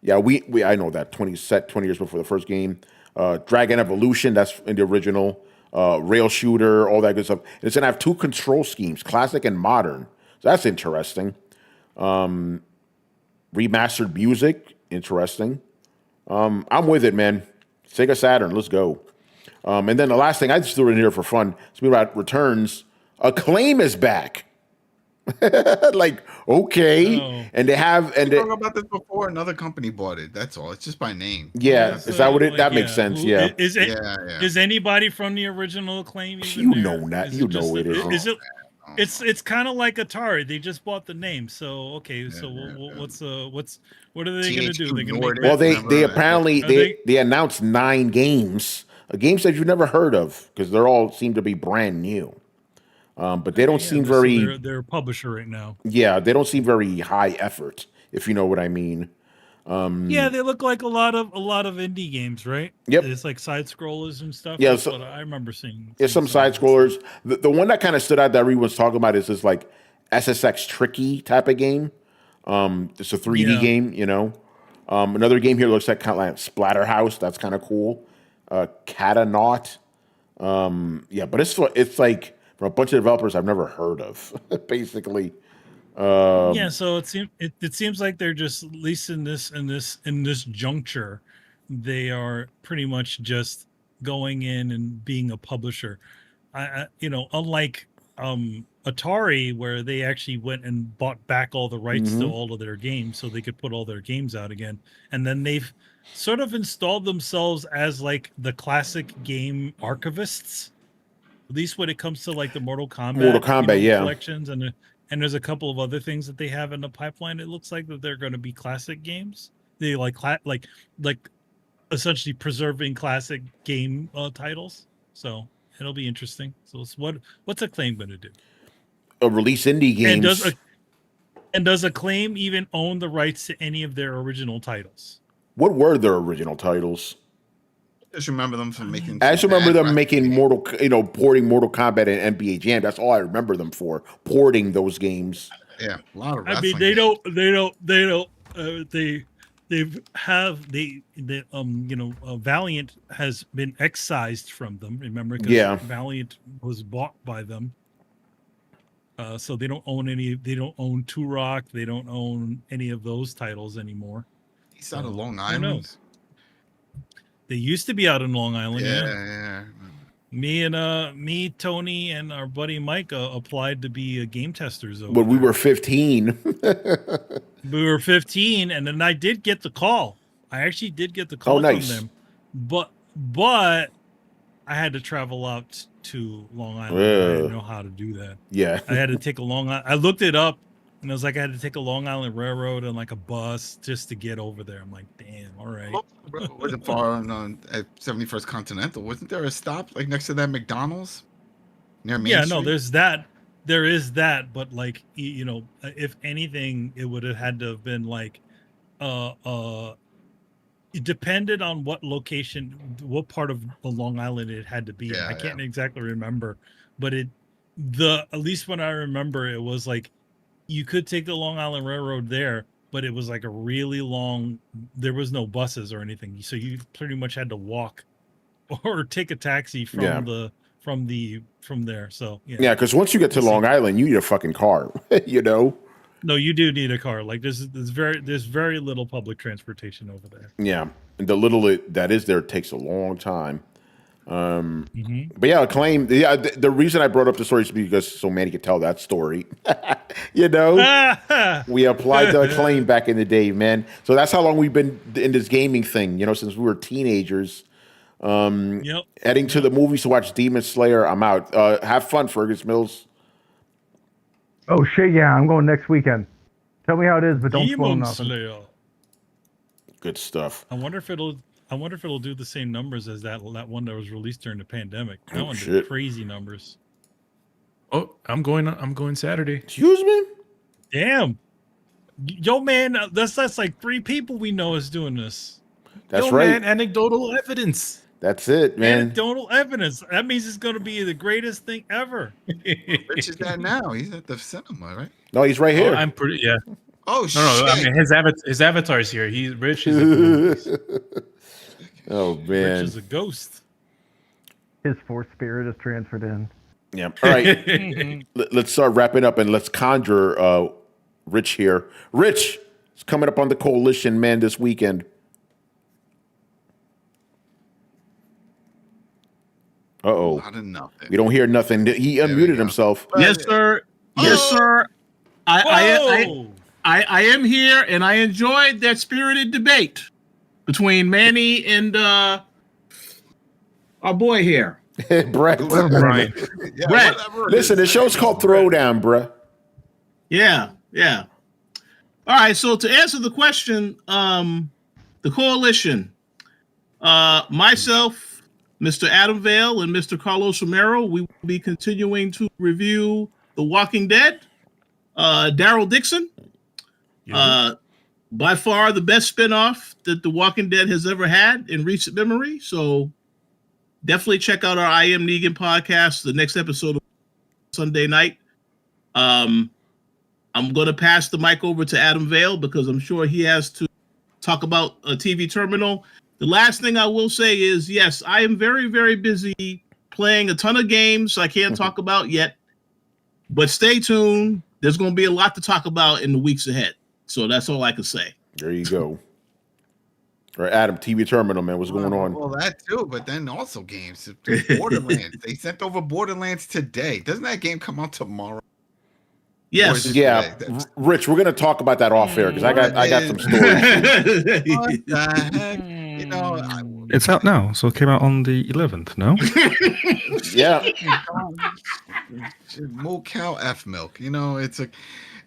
Yeah, I know that 20 years before the first game. Dragon Evolution, that's in the original. Rail shooter, all that good stuff. And it's gonna have 2 control schemes, classic and modern. So that's interesting. Remastered music, interesting. I'm with it, man. Sega Saturn, let's go. And then the last thing I just threw in here for fun, speaking about returns, Acclaim is back. Like, okay. And they have, and we talked about this before. Another company bought it. That's all. It's just by name. Yeah, is that what it? That makes sense. Yeah. Is anybody from the original Acclaim? You know that. You know it is. Is it? It's kind of like Atari. They just bought the name. So okay. So what are they going to do? They're going to well, they apparently they announced 9 games, games that you've never heard of because they're all seem to be brand new. But they don't seem very. They're a publisher right now. Yeah, they don't seem very high effort, if you know what I mean. Yeah, they look like a lot of indie games, right? Yep. It's like side scrollers and stuff. Yeah, That's what I remember seeing. There's some side scrollers. The one that kind of stood out that everyone's talking about is this like SSX tricky type of game. It's a 3D game, you know. Another game here looks like kind of like Splatterhouse. That's kind of cool. Catanaut. Yeah, but it's like from a bunch of developers I've never heard of, basically. Yeah, so it seems like they're just, at least in this juncture, they are pretty much just going in and being a publisher. I unlike Atari, where they actually went and bought back all the rights to all of their games so they could put all their games out again, and then they've sort of installed themselves as like the classic game archivists, at least when it comes to like the Mortal Kombat collections, and there's a couple of other things that they have in the pipeline. It looks like that they're going to be classic games. They like essentially preserving classic game titles. So it'll be interesting. So what's Acclaim going to do? Release indie games. And does Acclaim even own the rights to any of their original titles? What were their original titles? I just remember them from making. I just remember them making porting Mortal Kombat and NBA Jam. That's all I remember them for, porting those games. Yeah, a lot of. I mean, Valiant has been excised from them. Remember, because Valiant was bought by them. So they don't own any. They don't own Turok. They don't own any of those titles anymore. He's out of Long Island. They used to be out in Long Island. Yeah. Me, Tony, and our buddy Mike applied to be game testers. But we were 15. We were 15, and then I did get the call. I actually did get the call from them, but I had to travel out to Long Island. I didn't know how to do that. Yeah, I had to take a I looked it up. And I was like, I had to take a Long Island Railroad and like a bus just to get over there. I'm like, damn, all right. Wasn't far on at 71st Continental. Wasn't there a stop like next to that McDonald's near Main Street? No, there's that. There is that, but like if anything, it would have had to have been like, it depended on what location, what part of the Long Island it had to be. I can't exactly remember, but at least when I remember, it was like. You could take the Long Island Railroad there, but it was like a really long. There was no buses or anything, so you pretty much had to walk, or take a taxi from there. So yeah, because once you get to Long Island, you need a fucking car, No, you do need a car. Like there's very little public transportation over there. Yeah, and the little that is there takes a long time. But yeah, Acclaim. Yeah, the reason I brought up the story is because so Manny could tell that story. We applied to Acclaim back in the day, man. So that's how long we've been in this gaming thing. Since we were teenagers. Heading to the movies to watch Demon Slayer. I'm out. Have fun, Fergus Mills. Oh shit! Yeah, I'm going next weekend. Tell me how it is, but don't spoil nothing. Slayer. Good stuff. I wonder if it'll I wonder if it'll do the same numbers as that one that was released during the pandemic. That one shit. did crazy numbers. Oh, I'm going Saturday. Excuse me? Damn. Yo, man, that's like 3 people we know is doing this. That's Yo, right. man, anecdotal evidence. That's it, man. Anecdotal evidence. That means it's going to be the greatest thing ever. Rich is that now? He's at the cinema, right? No, he's right here. I'm pretty. Yeah. Oh, No, shit. I mean his avatar's here. He's Rich. Is at the movies. Oh, Rich man. is a ghost. His force spirit is transferred in. Yeah. All right. Let's start wrapping up and let's conjure Rich here. Rich is coming up on the coalition, man, this weekend. Uh-oh. Not enough. We don't hear nothing. He unmuted himself. Yes, sir. Yes, sir. I am here, and I enjoyed that spirited debate between Manny and our boy here. Brett. Brian. Yeah, Brett, whatever it Listen, the is. show's called Throwdown, bruh. Yeah. All right, so to answer the question, the coalition, myself, Mr. Adam Vale, and Mr. Carlos Romero, we will be continuing to review The Walking Dead. Daryl Dixon, by far the best spinoff that The Walking Dead has ever had in recent memory. So definitely check out our I Am Negan podcast, the next episode of Sunday night. I'm going to pass the mic over to Adam Vale because I'm sure he has to talk about a TV terminal. The last thing I will say is, yes, I am very, very busy playing a ton of games I can't talk about yet, but stay tuned. There's going to be a lot to talk about in the weeks ahead. So that's all I can say. There you go. All right, Adam, TV terminal, man. What's going on? Well, that too, but then also games. Borderlands. They sent over Borderlands today. Doesn't that game come out tomorrow? Yes. Yeah, Rich, we're gonna talk about that off air because I got some stories. What the heck? You know, It's out now, so it came out on the 11th. No, Yeah, Moo cow F milk. You know, it's like,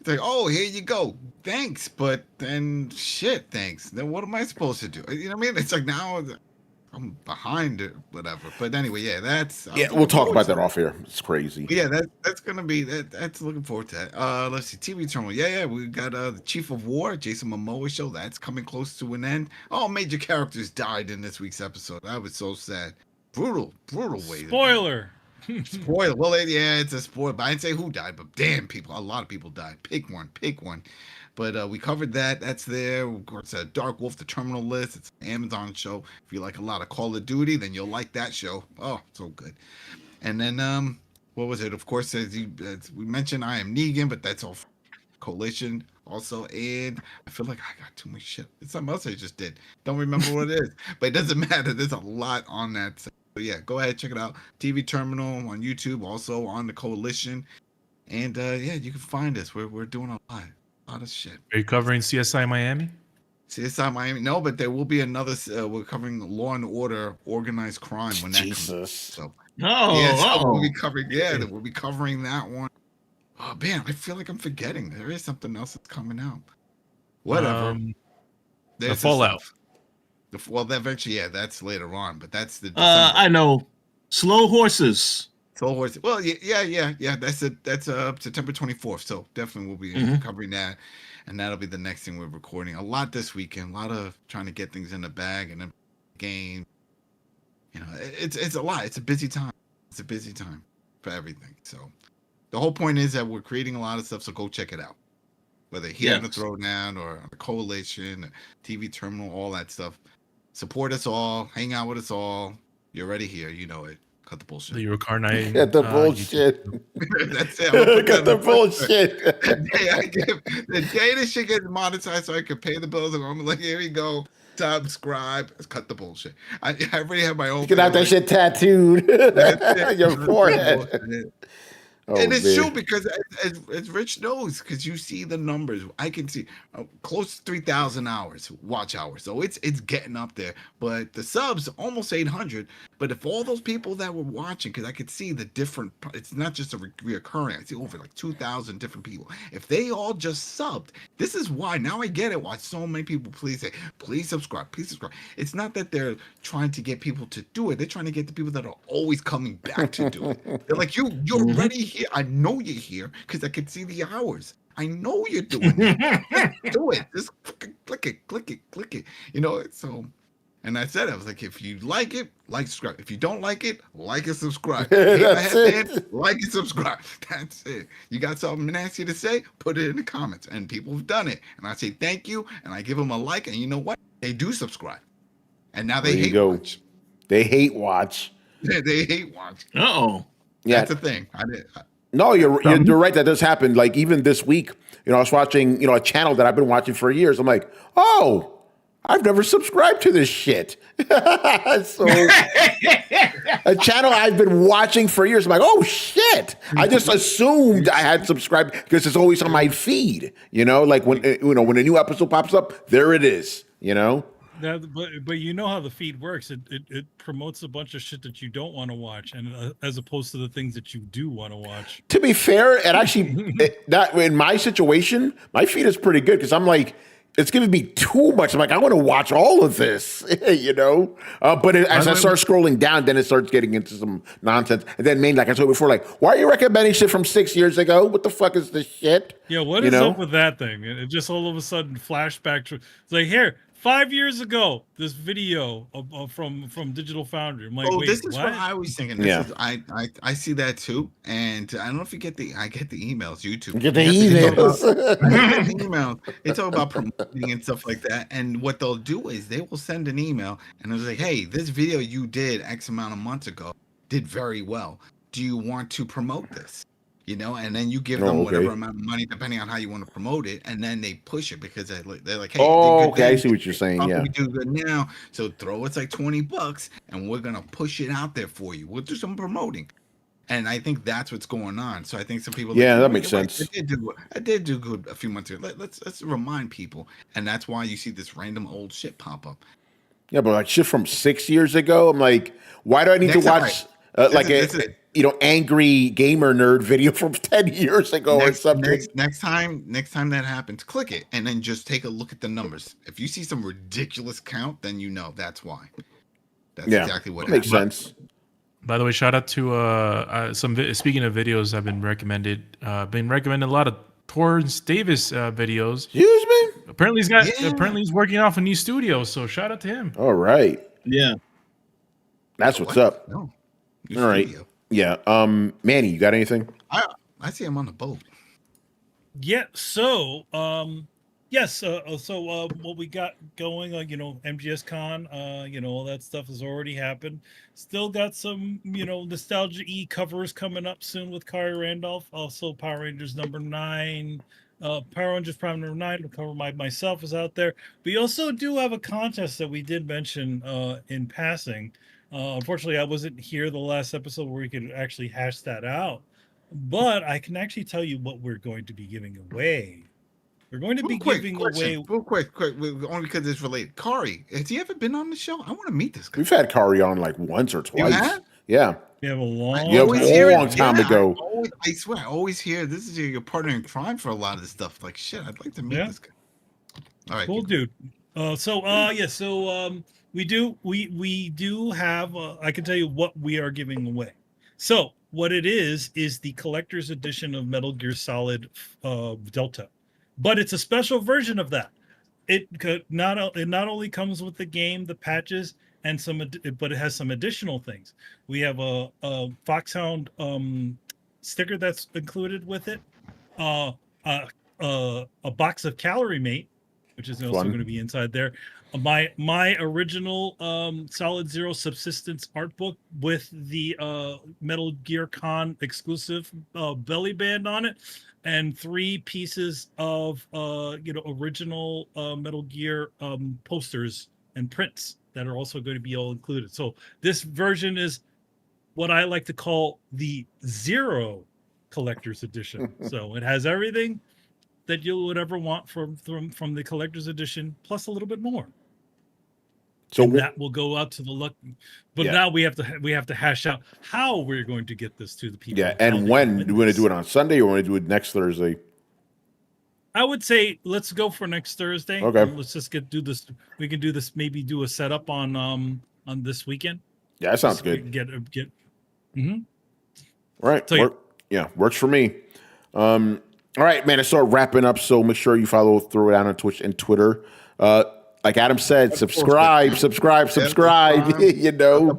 oh, here you go. Thanks, but then shit, thanks. Then what am I supposed to do? You know what I mean? It's like now I'm behind it, whatever. But anyway, yeah, that's we'll talk about that off air. It's crazy. Yeah, that's gonna be that's looking forward to that. Let's see, TV terminal. Yeah, we got the Chief of War, Jason Momoa show. That's coming close to an end. All major characters died in this week's episode. That was so sad. Brutal way. Spoiler. Spoiler. Well, yeah, it's a spoiler. But I didn't say who died, but damn, a lot of people died. Pick one. But we covered that. That's there. Of course, Dark Wolf, the Terminal List. It's an Amazon show. If you like a lot of Call of Duty, then you'll like that show. Oh, so good. And then, what was it? Of course, as we mentioned, I Am Negan, but that's all Coalition also. And I feel like I got too much shit. It's something else I just did. Don't remember what it is. But it doesn't matter. There's a lot on that. So yeah, go ahead, check it out. TV Terminal on YouTube, also on the Coalition. And yeah, you can find us. We're doing a lot of shit. Are you covering CSI Miami? CSI Miami, no, but there will be another. We're covering Law and Order, Organized Crime when that comes. So we'll be covering. Yeah, we'll be covering that one. Oh man, I feel like I'm forgetting. There is something else that's coming out. Whatever. The Fallout. Well, eventually, yeah, that's later on, but that's the. I know. Slow Horses. Slow Horses. Well, yeah. That's September 24th. So definitely we'll be covering that, and that'll be the next thing we're recording. A lot this weekend. A lot of trying to get things in the bag and then game. You know, it's a lot. It's a busy time. It's a busy time for everything. So the whole point is that we're creating a lot of stuff. So go check it out. Whether here on the Throwdown or on the Coalition, TV Terminal, all that stuff. Support us all. Hang out with us all. You're already here. You know it. Cut the bullshit. The Recarnite. Cut the bullshit. That's it. Cut the bullshit. The day this shit gets monetized so I can pay the bills, I'm like, here we go. Subscribe. Cut the bullshit. I already have my own. You can have that shit tattooed on your forehead. Oh, And it's man. true because as Rich knows, because you see the numbers, I can see close to 3,000 hours, watch hours. So it's getting up there. But the subs almost 800. But if all those people that were watching, because I could see the different, it's not just a reoccurring. I see over like 2,000 different people. If they all just subbed, this is why now I get it. Why so many people please say, please subscribe, please subscribe. It's not that they're trying to get people to do it. They're trying to get the people that are always coming back to do it. They're like, you're already here. I know you're here because I can see the hours. I know you're doing it. Just do it. Just click it. You know, so, and I said, I was like, if you like it, like, subscribe. If you don't like it, like and subscribe. That's it. Like and subscribe. That's it. You got something nasty to say? Put it in the comments. And people have done it. And I say thank you. And I give them a like. And you know what? They do subscribe. And now they There you hate go. watch. They hate watch. They hate watch. Uh-oh. Yeah. That's the thing. No, you're right. That does happen. Like even this week, I was watching, a channel that I've been watching for years. I'm like, oh, I've never subscribed to this shit. So a channel I've been watching for years. I'm like, oh shit. I just assumed I had subscribed because it's always on my feed. Like when when a new episode pops up, there it is. That, but you know how the feed works. It promotes a bunch of shit that you don't want to watch, and as opposed to the things that you do want to watch. To be fair, it actually that in my situation, my feed is pretty good because I'm like, it's giving me too much. I'm like, I want to watch all of this, But as I start scrolling down, then it starts getting into some nonsense. And then mainly, like I told you before, like, why are you recommending shit from 6 years ago? What the fuck is this shit? Yeah, what is up with that thing? It just all of a sudden flashback to it's like here. 5 years ago, this video from Digital Foundry. I'm like, wait, this is what? what I was thinking. I see that too, and I don't know if you get the emails. YouTube, get the emails. I get the emails. They talk about promoting and stuff like that. And what they'll do is they will send an email, and it's like, hey, this video you did X amount of months ago did very well. Do you want to promote this? And then you give them whatever amount of money, depending on how you want to promote it, and then they push it because they're like, hey, okay, I see what you're saying. How Yeah, can we do good now? So throw us like $20, and we're gonna push it out there for you. We'll do some promoting, and I think that's what's going on. So I think some people, that makes sense. I did do good a few months ago. Let's remind people, and that's why you see this random old shit pop up. Yeah, but like shit from 6 years ago, I'm like, why do I need to watch angry gamer nerd video from 10 years ago or something? Next time that happens, click it and then just take a look at the numbers. If you see some ridiculous count, then that's why. That's exactly what makes sense. By the way, shout out to speaking of videos I've been recommending a lot of Torrance Davis videos. Excuse me? Apparently he's working off a new studio, so shout out to him. All right. Yeah. That's what's up. No. All right. Yeah. Manny, you got anything? I see him on the boat. Yeah. So, what we got going, MGS Con, all that stuff has already happened. Still got some, nostalgia covers coming up soon with Kari Randolph. Also, Power Rangers number 9. Power Rangers Prime number 9. The cover myself is out there. We also do have a contest that we did mention in passing. Unfortunately, I wasn't here the last episode where we could actually hash that out. But I can actually tell you what we're going to be giving away. We're going to be giving away. Real quick, only because it's related. Kari, has he ever been on the show? I want to meet this guy. We've had Kari on like once or twice. You have? Yeah. We have a long time ago. I swear, I always hear this is your partner in crime for a lot of this stuff. Like, shit, I'd like to meet this guy. All right. Cool, dude. We do have, I can tell you what we are giving away. So what it is the collector's edition of Metal Gear Solid Delta, but it's a special version of that. It not only comes with the game, the patches, and but it has some additional things. We have a Foxhound sticker that's included with it, a box of Calorie Mate, which is also going to be inside there. My original Solid Zero Subsistence art book with the Metal Gear Con exclusive belly band on it, and 3 pieces of original Metal Gear posters and prints that are also going to be all included. So this version is what I like to call the Zero collector's edition. So it has everything that you would ever want from the collector's edition, plus a little bit more. So that will go out to the luck. But now we have to hash out how we're going to get this to the people. Yeah, and when do we want to do it on Sunday or want to do it next Thursday? I would say let's go for next Thursday. Okay. Let's just do this. We can do this. Maybe do a setup on this weekend. Yeah, that sounds Just good. Get. Mm-hmm. All right. Works for me. All right, man. I start wrapping up, so make sure you follow Throwdown on Twitch and Twitter. Like Adam said, subscribe. You know,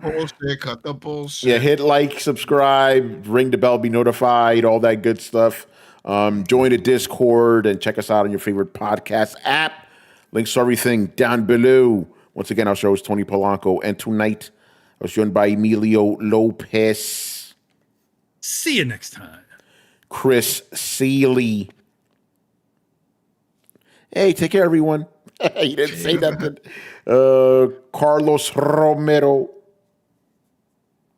cut the bullshit. Yeah, hit like, subscribe, ring the bell, be notified, all that good stuff. Join the Discord and check us out on your favorite podcast app. Links to everything down below. Once again, our show is Tony Polanco, and tonight I was joined by Emilio Lopez. See you next time. Chris Seeley. Hey, take care, everyone. You didn't say nothing. Carlos Romero.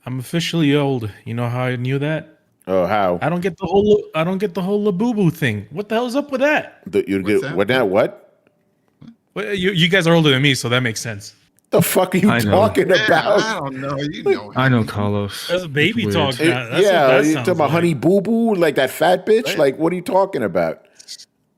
I'm officially old. You know how I knew that? Oh, how? I don't get the whole Labubu thing. What the hell's up with that? What? Well, you guys are older than me, so that makes sense. The fuck are you talking about? I don't know. You know. I know, Carlos. That's a baby talk. Yeah, you talking about Honey Boo Boo, like that fat bitch? Right. Like, what are you talking about?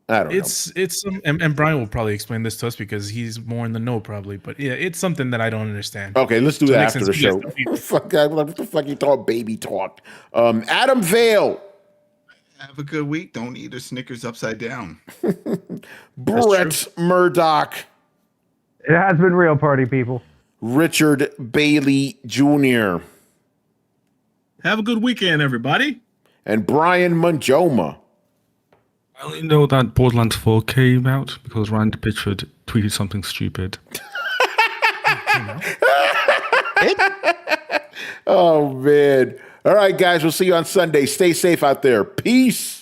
I don't know. It's and Brian will probably explain this to us because he's more in the know probably. But yeah, it's something that I don't understand. Okay, let's do that after the show. Fuck, what the fuck you talk baby talk? Adam Vale. Have a good week. Don't eat a Snickers upside down. Brett Murdoch. It has been real, party people. Richard Bailey Jr. Have a good weekend, everybody. And Brian Manjoma. I only know that Borderlands 4 came out because Rand Pitchford tweeted something stupid. Oh, man. All right, guys. We'll see you on Sunday. Stay safe out there. Peace.